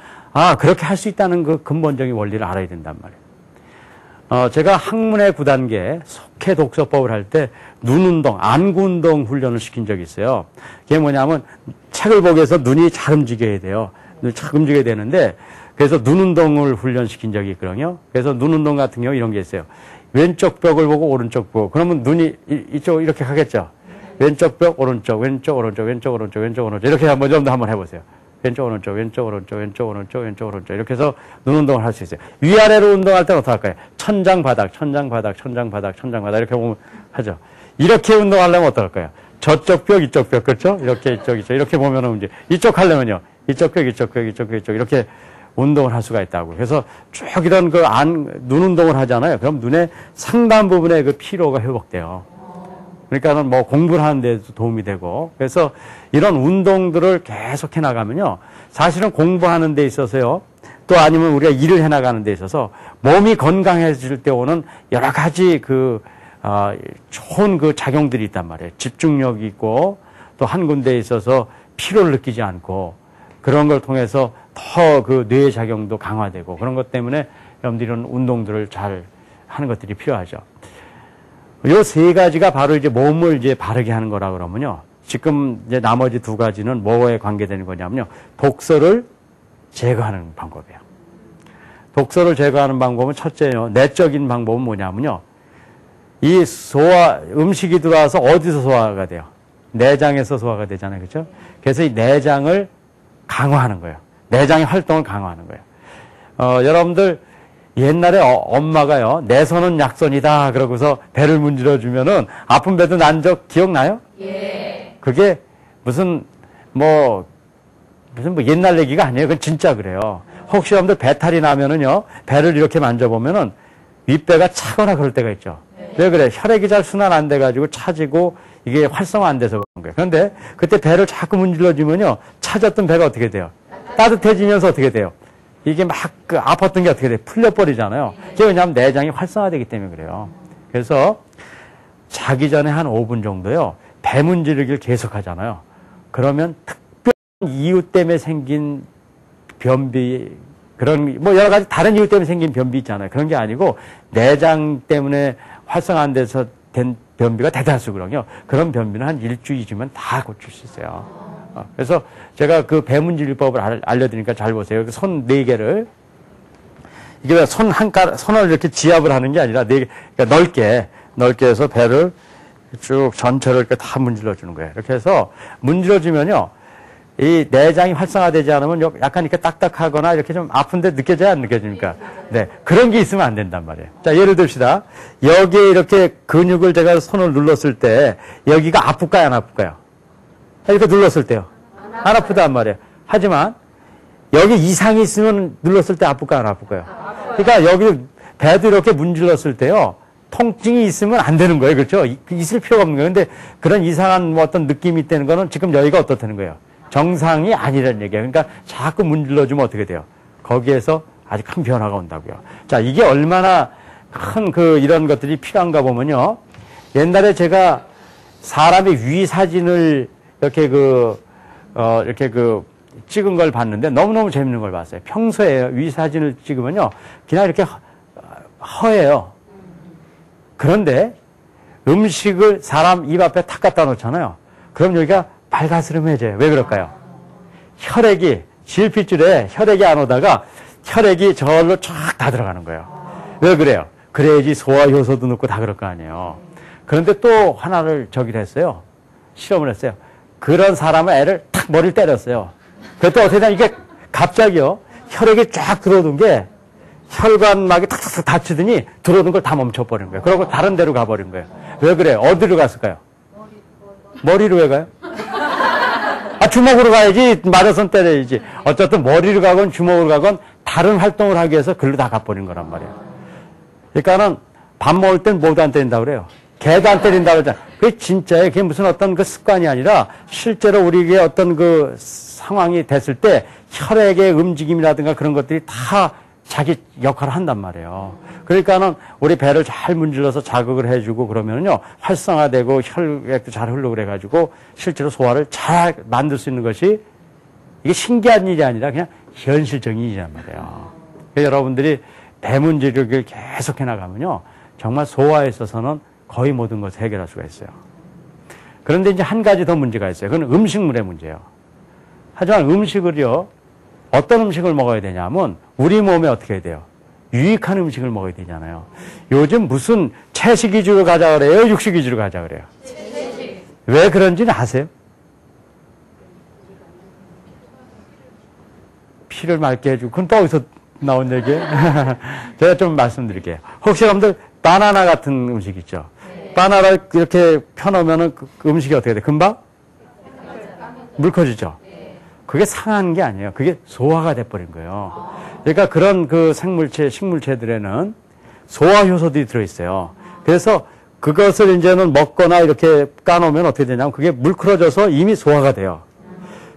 그렇게 할 수 있다는 그 근본적인 원리를 알아야 된단 말이에요. 제가 학문의 9단계 속해 독서법을 할 때 눈 운동, 안구 운동 훈련을 시킨 적이 있어요. 그게 뭐냐면 책을 보기 위해서 눈이 잘 움직여야 돼요. 눈이 잘 움직여야 되는데 그래서 눈 운동을 훈련시킨 적이 있거든요. 그래서 눈 운동 같은 경우 이런 게 있어요. 왼쪽 벽을 보고 오른쪽 보고 그러면 눈이 이쪽 이렇게 가겠죠. 왼쪽 벽 오른쪽 왼쪽 오른쪽 왼쪽 오른쪽 왼쪽 오른쪽 이렇게 한번 해보세요. 왼쪽 오른쪽 왼쪽 오른쪽 왼쪽 오른쪽 왼쪽 오른쪽 이렇게 해서 눈 운동을 할 수 있어요. 위아래로 운동할 때는 어떻게 할까요? 천장 바닥 이렇게 보면 하죠. 이렇게 운동하려면 어떻게 할까요? 저쪽 벽 이쪽 벽 그렇죠? 이렇게 이렇게 보면은 이제 이쪽 하려면요. 이쪽 벽 이렇게 운동을 할 수가 있다고. 그래서 쭉 이런 눈 운동을 하잖아요. 그럼 눈의 상단 부분에 피로가 회복돼요. 그러니까는 공부를 하는 데도 도움이 되고. 그래서 이런 운동들을 계속 해 나가면요. 사실은 공부하는 데 있어서요. 또 아니면 우리가 일을 해 나가는 데 있어서 몸이 건강해질 때 오는 여러 가지 좋은 작용들이 있단 말이에요. 집중력이 있고 또 한 군데에 있어서 피로를 느끼지 않고 그런 걸 통해서 더 뇌의 작용도 강화되고 그런 것 때문에 여러분들이 이런 운동들을 잘 하는 것들이 필요하죠. 요 세 가지가 바로 이제 몸을 이제 바르게 하는 거라 그러면요. 지금 이제 나머지 두 가지는 뭐에 관계되는 거냐면요. 독소를 제거하는 방법이에요. 독소를 제거하는 방법은 첫째요. 내적인 방법은 뭐냐면요. 이 음식이 들어와서 어디서 소화가 돼요? 내장에서 소화가 되잖아요. 그렇죠? 그래서 이 내장을 강화하는 거예요. 내장의 활동을 강화하는 거예요. 여러분들 옛날에 엄마가요. 내 손은 약손이다 그러고서 배를 문질러 주면은 아픈 배도 난 적 기억나요? 예. 그게 무슨 옛날 얘기가 아니에요. 그건 진짜 그래요. 혹시 여러분들 배탈이 나면은요. 배를 이렇게 만져보면은 윗배가 차거나 그럴 때가 있죠. 왜 그래? 혈액이 잘 순환 안 돼가지고 차지고 이게 활성화 안 돼서 그런 거예요. 그런데 그때 배를 자꾸 문질러주면요. 차졌던 배가 어떻게 돼요? 따뜻해지면서 어떻게 돼요? 이게 막 아팠던 게 어떻게 돼요? 풀려버리잖아요. 그게 왜냐하면 내장이 활성화되기 때문에 그래요. 그래서 자기 전에 한 5분 정도요. 배 문지르기를 계속 하잖아요. 그러면 특별한 이유 때문에 생긴 변비, 그런, 여러 가지 다른 이유 때문에 생긴 변비 있잖아요. 그런 게 아니고, 내장 때문에 활성화 안 돼서 된 변비가 대다수거든요. 그런 변비는 한 1주, 2주면 다 고칠 수 있어요. 그래서 제가 그 배문질법을 알려드리니까 잘 보세요. 손 4개를, 이게 손을 이렇게 지압을 하는 게 아니라, 그러니까 넓게 해서 배를 쭉 전체를 이렇게 다 문질러 주는 거예요. 이렇게 해서 문질러 주면요. 이 내장이 활성화되지 않으면 약간 이렇게 딱딱하거나 이렇게 좀 아픈데 느껴져야 안 느껴집니까? 네. 그런 게 있으면 안 된단 말이에요. 자, 예를 듭시다. 여기에 이렇게 근육을 제가 손을 눌렀을 때 여기가 아플까요? 안 아플까요? 이렇게 눌렀을 때요. 안 아프단 말이에요. 하지만 여기 이상이 있으면 눌렀을 때 아플까요? 안 아플까요? 그러니까 여기 배도 이렇게 문질렀을 때요. 통증이 있으면 안 되는 거예요. 그렇죠? 있을 필요가 없는 거예요. 근데 그런 이상한 어떤 느낌이 있다는 거는 지금 여기가 어떻다는 거예요? 정상이 아니라는 얘기예요. 그러니까 자꾸 문질러주면 어떻게 돼요? 거기에서 아주 큰 변화가 온다고요. 자, 이게 얼마나 큰 이런 것들이 필요한가 보면요. 옛날에 제가 사람의 위 사진을 이렇게 찍은 걸 봤는데 너무너무 재밌는 걸 봤어요. 평소에 위 사진을 찍으면요. 그냥 이렇게 허해요. 그런데 음식을 사람 입 앞에 탁 갖다 놓잖아요. 그럼 여기가 빨가스름해져요. 왜 그럴까요? 혈액이, 질필줄에 혈액이 안 오다가 혈액이 저절로 쫙 다 들어가는 거예요. 왜 그래요? 그래야지 소화 효소도 넣고 다 그럴 거 아니에요. 그런데 또 하나를 했어요. 실험을 했어요. 그런 사람은 애를 탁 머리를 때렸어요. 그랬더니 어떻게 되냐, 이게 갑자기요, 혈액이 쫙 들어오던 게 혈관막이 탁탁탁 닫히더니 들어오는 걸 다 멈춰버린 거예요. 그러고 다른 데로 가버린 거예요. 왜 그래요? 어디로 갔을까요? 머리로 왜 가요? 주먹으로 가야지. 맞아선 때려야지. 어쨌든 머리로 가건 주먹으로 가건 다른 활동을 하기 위해서 글로 다 가버린 거란 말이에요. 그러니까는 밥 먹을 땐 모두 안 때린다고 그래요. 개도 안 때린다고 그러잖아요. 그게 진짜예요. 그게 무슨 어떤 습관이 아니라 실제로 우리에게 어떤 상황이 됐을 때 혈액의 움직임이라든가 그런 것들이 다 자기 역할을 한단 말이에요. 그러니까는 우리 배를 잘 문질러서 자극을 해주고 그러면요 활성화되고 혈액도 잘 흐르고 그래가지고 실제로 소화를 잘 만들 수 있는 것이 이게 신기한 일이 아니라 그냥 현실적인 일이란 말이에요. 그러니까 여러분들이 배 문지르기를 계속 해나가면요 정말 소화에 있어서는 거의 모든 것을 해결할 수가 있어요. 그런데 이제 한 가지 더 문제가 있어요. 그건 음식물의 문제예요. 하지만 음식을요 어떤 음식을 먹어야 되냐면 우리 몸에 어떻게 해야 돼요? 유익한 음식을 먹어야 되잖아요. 요즘 무슨 채식 위주로 가자 그래요? 육식 위주로 가자 그래요? 채식. 왜 그런지는 아세요? 피를 맑게 해주고 그건 또 어디서 나온 얘기예요? 제가 좀 말씀드릴게요. 혹시 여러분들 바나나 같은 음식 있죠? 네. 바나나를 이렇게 펴놓으면 그 음식이 어떻게 돼요? 금방? 물커지죠? 그게 상한 게 아니에요. 그게 소화가 돼버린 거예요. 그러니까 그런 식물체들에는 소화 효소들이 들어있어요. 그래서 그것을 이제는 먹거나 이렇게 까놓으면 어떻게 되냐면 그게 물크러져서 이미 소화가 돼요.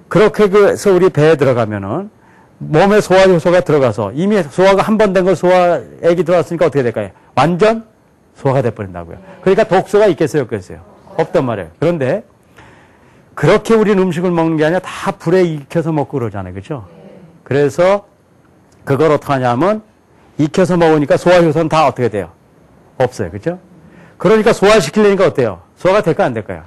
그렇게 해서 우리 배에 들어가면은 몸에 소화 효소가 들어가서 이미 소화가 한 번 된 걸 소화액이 들어왔으니까 어떻게 될까요? 완전 소화가 돼버린다고요. 그러니까 독소가 있겠어요, 없겠어요? 없단 말이에요. 그런데 그렇게 우리는 음식을 먹는 게 아니라 다 불에 익혀서 먹고 그러잖아요. 그렇죠? 그래서 그걸 어떻게 하냐면 익혀서 먹으니까 소화효소는 다 어떻게 돼요? 없어요. 그렇죠? 그러니까 소화시키려니까 어때요? 소화가 될까 안 될까요?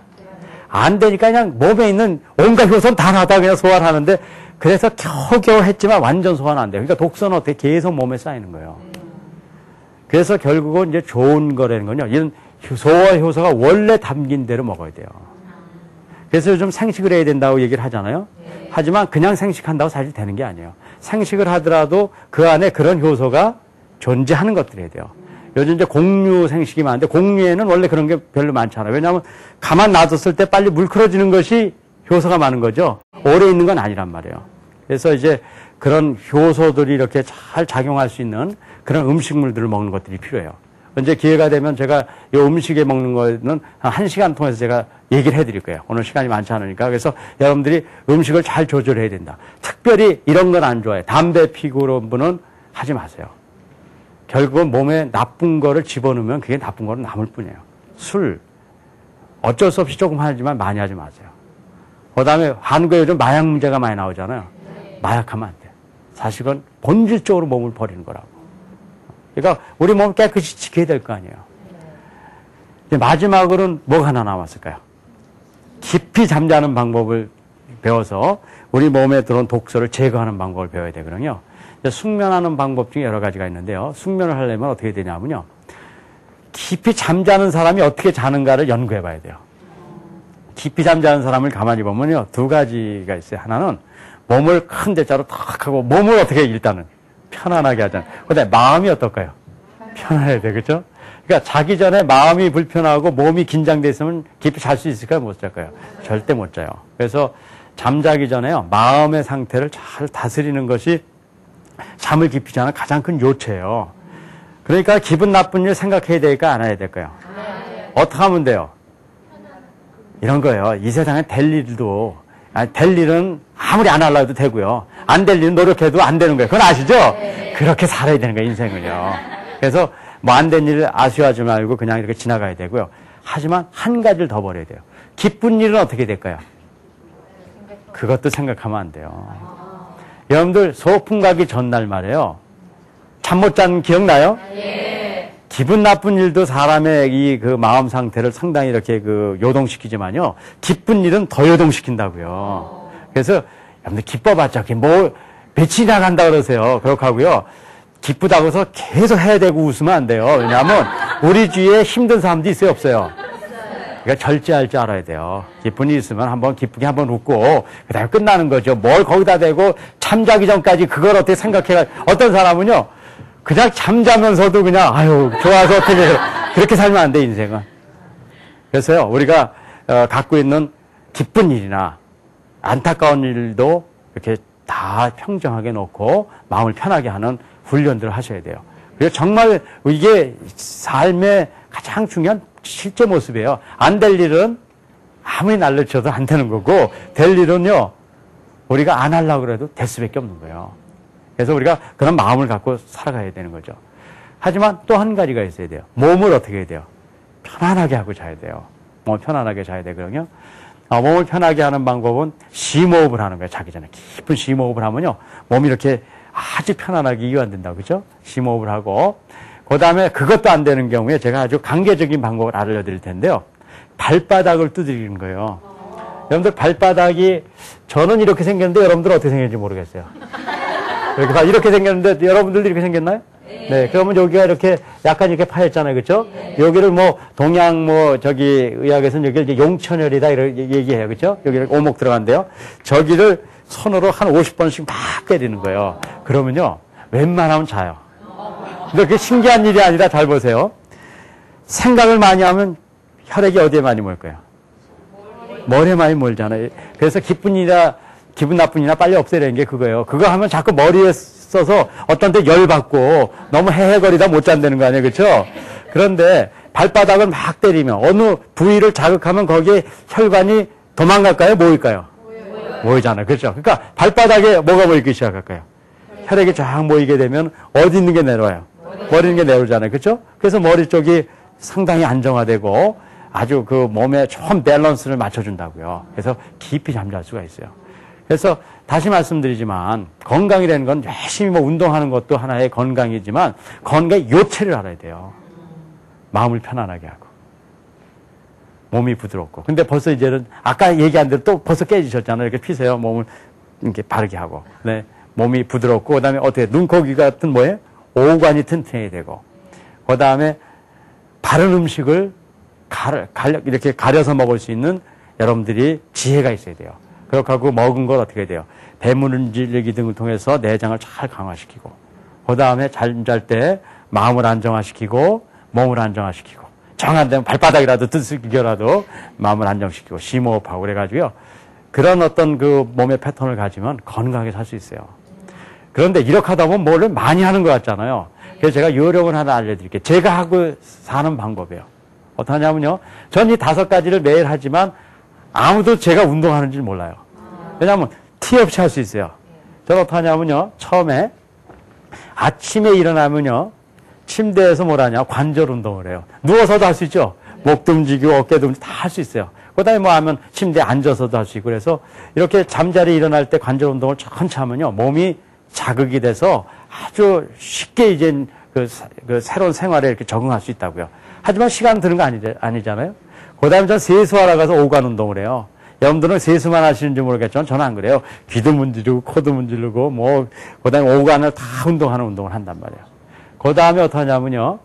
안 되니까 그냥 몸에 있는 온갖 효소는 다 나다 그냥 소화하는데 그래서 겨우겨우 했지만 완전 소화는 안 돼요. 그러니까 독소는 어떻게 계속 몸에 쌓이는 거예요. 그래서 결국은 이제 좋은 거라는 건요. 이런 소화 효소가 원래 담긴 대로 먹어야 돼요. 그래서 요즘 생식을 해야 된다고 얘기를 하잖아요. 하지만 그냥 생식한다고 사실 되는 게 아니에요. 생식을 하더라도 그 안에 그런 효소가 존재하는 것들이 해야 돼요. 요즘 이제 공유 생식이 많은데 공유에는 원래 그런 게 별로 많지 않아요. 왜냐하면 가만 놔뒀을 때 빨리 물크러지는 것이 효소가 많은 거죠. 오래 있는 건 아니란 말이에요. 그래서 이제 그런 효소들이 이렇게 잘 작용할 수 있는 그런 음식물들을 먹는 것들이 필요해요. 언제 기회가 되면 제가 이 음식에 먹는 거는 한 1시간 통해서 제가 얘기를 해드릴 거예요. 오늘 시간이 많지 않으니까. 그래서 여러분들이 음식을 잘 조절해야 된다. 특별히 이런 건 안 좋아해요. 담배 피고 그런 분은 하지 마세요. 결국은 몸에 나쁜 거를 집어넣으면 그게 나쁜 거로 남을 뿐이에요. 술. 어쩔 수 없이 조금 하지만 많이 하지 마세요. 그 다음에 한국에 요즘 마약 문제가 많이 나오잖아요. 마약하면 안 돼요. 사실은 본질적으로 몸을 버리는 거라고. 그러니까 우리 몸을 깨끗이 지켜야 될 거 아니에요. 이제 마지막으로는 뭐가 하나 남았을까요? 깊이 잠자는 방법을 배워서 우리 몸에 들어온 독소를 제거하는 방법을 배워야 되거든요. 숙면하는 방법 중에 여러 가지가 있는데요. 숙면을 하려면 어떻게 되냐면요. 깊이 잠자는 사람이 어떻게 자는가를 연구해 봐야 돼요. 깊이 잠자는 사람을 가만히 보면요. 두 가지가 있어요. 하나는 몸을 큰 대자로 탁 하고 몸을 어떻게 일단은 편안하게 하잖아요. 근데 마음이 어떨까요? 편안해야 돼. 그렇죠? 그러니까 자기 전에 마음이 불편하고 몸이 긴장돼 있으면 깊이 잘 수 있을까요? 못 잘까요? 절대 못 자요. 그래서 잠자기 전에요. 마음의 상태를 잘 다스리는 것이 잠을 깊이 자는 가장 큰 요체예요. 그러니까 기분 나쁜 일 생각해야 될까 안 해야 될까요? 어떻게 하면 돼요? 이런 거예요. 이 세상에 될 일도 될 일은 아무리 안 하려고 해도 되고요. 안 될 일은 노력해도 안 되는 거예요. 그건 아시죠? 그렇게 살아야 되는 거예요, 인생을요. 그래서 뭐 안 된 일을 아쉬워하지 말고 그냥 이렇게 지나가야 되고요. 하지만 한 가지를 더 버려야 돼요. 기쁜 일은 어떻게 될까요? 그것도 생각하면 안 돼요. 여러분들 소풍 가기 전날 말이에요. 잠 못 잔 기억나요? 기분 나쁜 일도 사람의 이 그 마음 상태를 상당히 이렇게 그 요동시키지만요. 기쁜 일은 더 요동시킨다고요. 그래서 여러분들 기뻐봤자 뭐 며칠이나 간다 그러세요. 그렇게 하고요. 기쁘다고 해서 계속 해야 되고 웃으면 안 돼요. 왜냐하면 우리 주위에 힘든 사람도 있어요, 없어요? 그러니까 절제할 줄 알아야 돼요. 기쁜 일 있으면 한번 기쁘게 한번 웃고 그다음에 끝나는 거죠. 뭘 거기다 대고 잠자기 전까지 그걸 어떻게 생각해가 어떤 사람은요. 그냥 잠자면서도 그냥 아유 좋아서 어떻게 그렇게 살면 안 돼 인생은. 그래서요 우리가 갖고 있는 기쁜 일이나 안타까운 일도 이렇게 다 평정하게 놓고 마음을 편하게 하는 훈련들을 하셔야 돼요. 그래서 정말 이게 삶의 가장 중요한 실제 모습이에요. 안 될 일은 아무리 날려쳐도 안 되는 거고 될 일은요 우리가 안 하려고 그래도 될 수밖에 없는 거예요. 그래서 우리가 그런 마음을 갖고 살아가야 되는 거죠. 하지만 또 한 가지가 있어야 돼요. 몸을 어떻게 해야 돼요? 편안하게 하고 자야 돼요. 몸을 편안하게 자야 되거든요. 몸을 편하게 하는 방법은 심호흡을 하는 거예요. 자기 전에 깊은 심호흡을 하면요. 몸이 이렇게 아주 편안하게 이완된다고 그죠? 심호흡을 하고 그 다음에 그것도 안 되는 경우에 제가 아주 강제적인 방법을 알려드릴 텐데요. 발바닥을 두드리는 거예요. 여러분들 발바닥이 저는 이렇게 생겼는데 여러분들 어떻게 생겼는지 모르겠어요. 이렇게 생겼는데 여러분들도 이렇게 생겼나요? 네. 그러면 여기가 이렇게 약간 이렇게 파였잖아요. 그렇죠? 여기를 뭐 동양 의학에서는 여기를 이제 용천혈이다 이렇게 얘기해요. 그렇죠? 여기를 오목 들어간대요. 저기를 손으로 한 50번씩 막 때리는 거예요. 그러면요. 웬만하면 자요. 근데 그게 신기한 일이 아니라 잘 보세요. 생각을 많이 하면 혈액이 어디에 많이 몰까요? 머리에 많이 몰잖아요. 그래서 기분 나쁜 일이나 빨리 없애려는 게 그거예요. 그거 하면 자꾸 머리에 써서 어떤 때 열받고 너무 헤헤거리다 못 잔다는 거 아니에요. 그렇죠? 그런데 발바닥을 막 때리면 어느 부위를 자극하면 거기에 혈관이 도망갈까요? 모일까요? 모이잖아요. 그렇죠? 그러니까 발바닥에 뭐가 모이기 시작할까요? 혈액이 쫙 모이게 되면 어디 있는 게 내려와요? 머리 있는 게 내려오잖아요. 그렇죠? 그래서 머리 쪽이 상당히 안정화되고 아주 그 몸에 좋은 밸런스를 맞춰준다고요. 그래서 깊이 잠잘 수가 있어요. 그래서 다시 말씀드리지만 건강이라는 건 열심히 뭐 운동하는 것도 하나의 건강이지만 건강의 요체를 알아야 돼요. 마음을 편안하게 하고 몸이 부드럽고. 근데 벌써 이제는 아까 얘기한 대로 또 벌써 깨지셨잖아요. 이렇게 피세요. 몸을 이렇게 바르게 하고. 네. 몸이 부드럽고, 그 다음에 어떻게, 눈, 코, 귀 같은 뭐예요? 오관이 튼튼해야 되고. 그 다음에 바른 음식을 이렇게 가려서 먹을 수 있는 여러분들이 지혜가 있어야 돼요. 그렇게 하고 먹은 걸 어떻게 해야 돼요? 배문질리기 등을 통해서 내장을 잘 강화시키고, 그 다음에 잠잘 때 마음을 안정화시키고, 몸을 안정화시키고, 정 안 되면 발바닥이라도 들썩이겨라도 마음을 안정시키고, 심호흡하고 그래가지고요. 그런 어떤 그 몸의 패턴을 가지면 건강하게 살 수 있어요. 그런데 이렇게 하다 보면 뭐를 많이 하는 것 같잖아요. 그래서 제가 요령을 하나 알려드릴게요. 제가 하고 사는 방법이에요. 어떠냐면요. 전 이 5가지를 매일 하지만 아무도 제가 운동하는지 몰라요. 왜냐하면 티 없이 할 수 있어요. 저는 어떠냐면요. 처음에 아침에 일어나면요. 침대에서 뭘 하냐. 관절 운동을 해요. 누워서도 할 수 있죠. 목도 움직이고 어깨도 움직이고 다 할 수 있어요. 그 다음에 뭐 하면 침대에 앉아서도 할 수 있고 그래서 이렇게 잠자리 일어날 때 관절 운동을 천천히 하면요. 몸이 자극이 돼서 아주 쉽게 이제 그 새로운 생활에 이렇게 적응할 수 있다고요. 하지만 시간 드는 거 아니잖아요. 그 다음에 전 세수하러 가서 오간 운동을 해요. 여러분들은 세수만 하시는지 모르겠지만 저는 안 그래요. 귀도 문지르고 코도 문지르고 뭐 그 다음에 오간을 다 운동하는 운동을 한단 말이에요. 그 다음에 어떻게 하냐면요.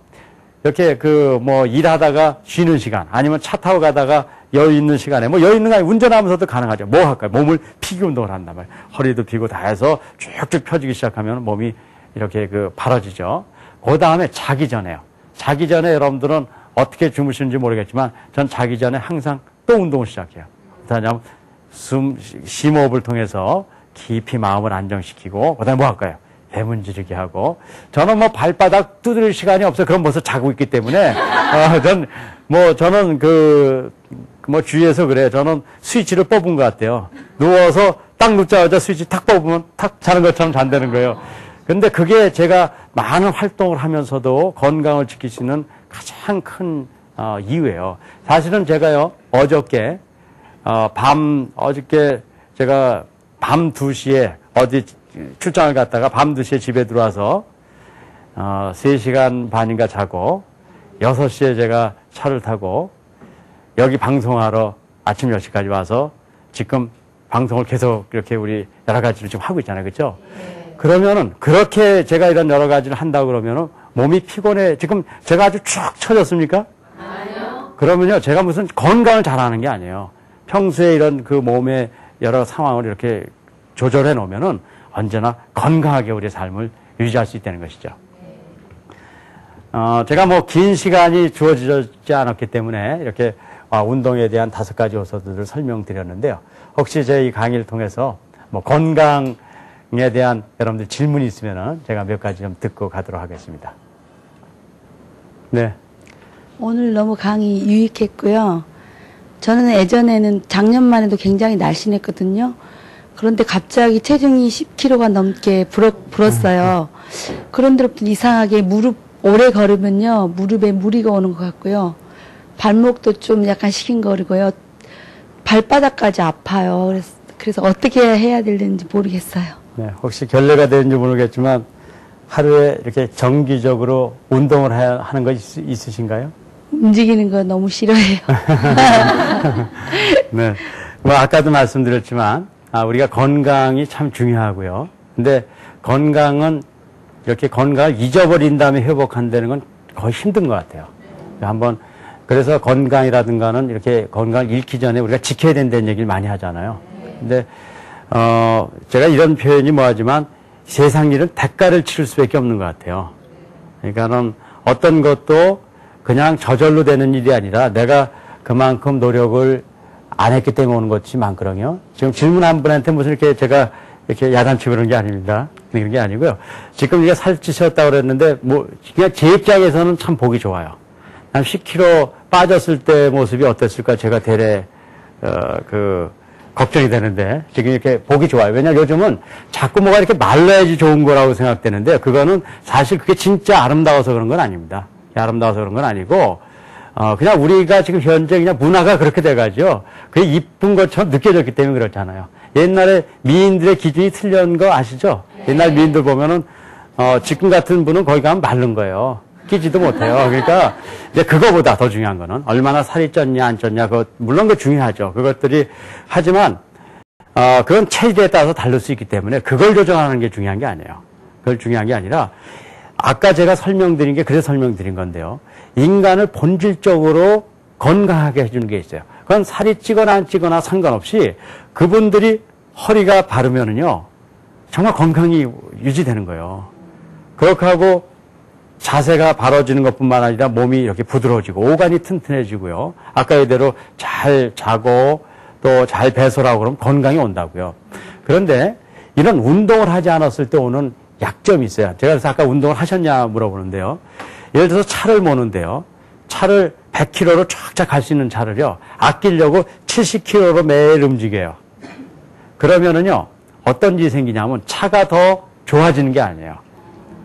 이렇게 뭐 일하다가 쉬는 시간 아니면 차 타고 가다가 여유 있는 시간에 뭐 여유 있는 거 아니고 운전하면서도 가능하죠. 뭐 할까요? 몸을 피기 운동을 한단 말이에요. 허리도 피고 다 해서 쭉쭉 펴지기 시작하면 몸이 이렇게 바라지죠. 그 다음에 자기 전에요. 자기 전에 여러분들은 어떻게 주무시는지 모르겠지만 전 자기 전에 항상 또 운동을 시작해요. 그다음에 심호흡을 통해서 깊이 마음을 안정시키고 그다음에 뭐 할까요? 배문지르기 하고 저는 뭐 발바닥 두드릴 시간이 없어요. 그럼 벌써 자고 있기 때문에 저는 뭐 주위에서 그래요. 저는 스위치를 뽑은 것 같아요. 누워서 딱 눕자마자 스위치 탁 뽑으면 탁 자는 것처럼 잔다는 거예요. 근데 그게 제가 많은 활동을 하면서도 건강을 지킬 수 있는 가장 큰 이유예요. 사실은 제가요 어저께 제가 밤 2시에 어디 출장을 갔다가 밤 2시에 집에 들어와서 3시간 반인가 자고 6시에 제가 차를 타고 여기 방송하러 아침 10시까지 와서 지금 방송을 계속 이렇게 우리 여러 가지를 지금 하고 있잖아요. 그렇죠? 그러면은 그렇게 제가 이런 여러 가지를 한다고 그러면은 몸이 피곤해. 지금 제가 아주 쭉 처졌습니까? 아니요. 그러면요. 제가 무슨 건강을 잘하는 게 아니에요. 평소에 이런 그 몸의 여러 상황을 이렇게 조절해 놓으면은 언제나 건강하게 우리의 삶을 유지할 수 있다는 것이죠. 제가 뭐 긴 시간이 주어지지 않았기 때문에 이렇게 운동에 대한 5가지 요소들을 설명드렸는데요. 혹시 제 이 강의를 통해서 뭐 건강에 대한 여러분들 질문이 있으면은 제가 몇 가지 좀 듣고 가도록 하겠습니다. 네. 오늘 너무 강의 유익했고요. 저는 예전에는 작년만 해도 굉장히 날씬했거든요. 그런데 갑자기 체중이 10kg가 넘게 불었어요. 그런데부터 이상하게 오래 걸으면요. 무릎에 무리가 오는 것 같고요. 발목도 좀 약간 시큰거리고요. 발바닥까지 아파요. 그래서 어떻게 해야 되는지 모르겠어요. 네, 혹시 결례가 되는지 모르겠지만 하루에 이렇게 정기적으로 운동을 하는 거 있으신가요? 움직이는 거 너무 싫어해요. 네, 뭐 아까도 말씀드렸지만 우리가 건강이 참 중요하고요. 근데 건강은 이렇게 건강을 잊어버린 다음에 회복한다는 건 거의 힘든 것 같아요. 그래서 건강이라든가는 이렇게 건강을 잃기 전에 우리가 지켜야 된다는 얘기를 많이 하잖아요. 근데 제가 이런 표현이 뭐하지만 세상 일은 대가를 치를 수밖에 없는 것 같아요. 그러니까는 어떤 것도 그냥 저절로 되는 일이 아니라 내가 그만큼 노력을 안 했기 때문에 오는 것이 많거든요. 지금 질문 한 분한테 무슨 제가 이렇게 야단치고 그런 게 아닙니다. 그런 게 아니고요. 지금 이게 살찌셨다고 그랬는데 그냥 제 입장에서는 참 보기 좋아요. 한 10kg 빠졌을 때 모습이 어땠을까 제가 대래 걱정이 되는데 지금 이렇게 보기 좋아요. 왜냐하면 요즘은 자꾸 뭐가 이렇게 말라야지 좋은 거라고 생각되는데 그거는 사실 그게 진짜 아름다워서 그런 건 아닙니다. 아름다워서 그런 건 아니고 그냥 우리가 지금 현재 그냥 문화가 그렇게 돼가지고 그게 이쁜 것처럼 느껴졌기 때문에 그렇잖아요. 옛날에 미인들의 기준이 틀린 거 아시죠? 옛날 미인들 보면은 지금 같은 분은 거기 가면 마른 거예요. 끼지도 못해요. 그러니까 이제 그거보다 더 중요한 거는 얼마나 살이 쪘냐 안 쪘냐 물론 그 중요하죠. 그것들이 하지만 그건 체질에 따라서 다를 수 있기 때문에 그걸 조정하는 게 중요한 게 아니에요. 그걸 중요한 게 아니라 아까 제가 설명드린 게 그래서 설명드린 건데요. 인간을 본질적으로 건강하게 해주는 게 있어요. 그건 살이 찌거나 안 찌거나 상관없이 그분들이 허리가 바르면은요 정말 건강이 유지되는 거예요. 그렇게 하고 자세가 바로지는 것뿐만 아니라 몸이 이렇게 부드러워지고 오간이 튼튼해지고요. 아까 그대로 잘 자고 또 잘 배설하고 그러면 건강이 온다고요. 그런데 이런 운동을 하지 않았을 때 오는 약점이 있어요. 제가 그래서 아까 운동을 하셨냐 물어보는데요. 예를 들어서 차를 모는데요. 차를 100km로 쫙쫙 갈 수 있는 차를요. 아끼려고 70km로 매일 움직여요. 그러면은요. 어떤 일이 생기냐면 차가 더 좋아지는 게 아니에요.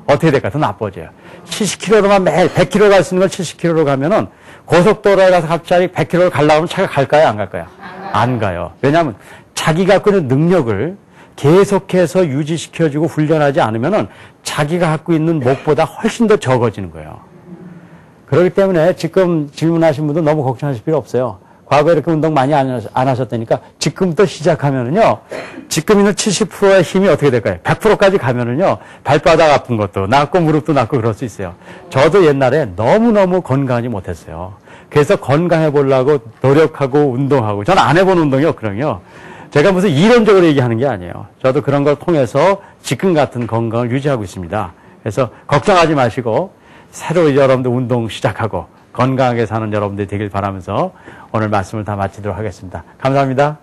어떻게 될까? 더 나빠져요. 70km로만 매일 100km 갈 수 있는 걸 70km로 가면은 고속도로에 가서 갑자기 100km를 가려고 하면 차가 갈까요? 안 갈까요? 안 가요. 왜냐하면 자기가 갖고 있는 능력을 계속해서 유지시켜주고 훈련하지 않으면은 자기가 갖고 있는 목보다 훨씬 더 적어지는 거예요. 그렇기 때문에 지금 질문하신 분도 너무 걱정하실 필요 없어요. 과거에 이렇게 운동 많이 안 하셨다니까 지금부터 시작하면은요, 지금 있는 70%의 힘이 어떻게 될까요? 100%까지 가면은요, 발바닥 아픈 것도 낫고 무릎도 낫고 그럴 수 있어요. 저도 옛날에 너무너무 건강하지 못했어요. 그래서 건강해 보려고 노력하고 운동하고, 저는 안 해본 운동이 없거든요. 제가 무슨 이론적으로 얘기하는 게 아니에요. 저도 그런 걸 통해서 지금 같은 건강을 유지하고 있습니다. 그래서 걱정하지 마시고, 새로 여러분들 운동 시작하고, 건강하게 사는 여러분들이 되길 바라면서 오늘 말씀을 다 마치도록 하겠습니다. 감사합니다.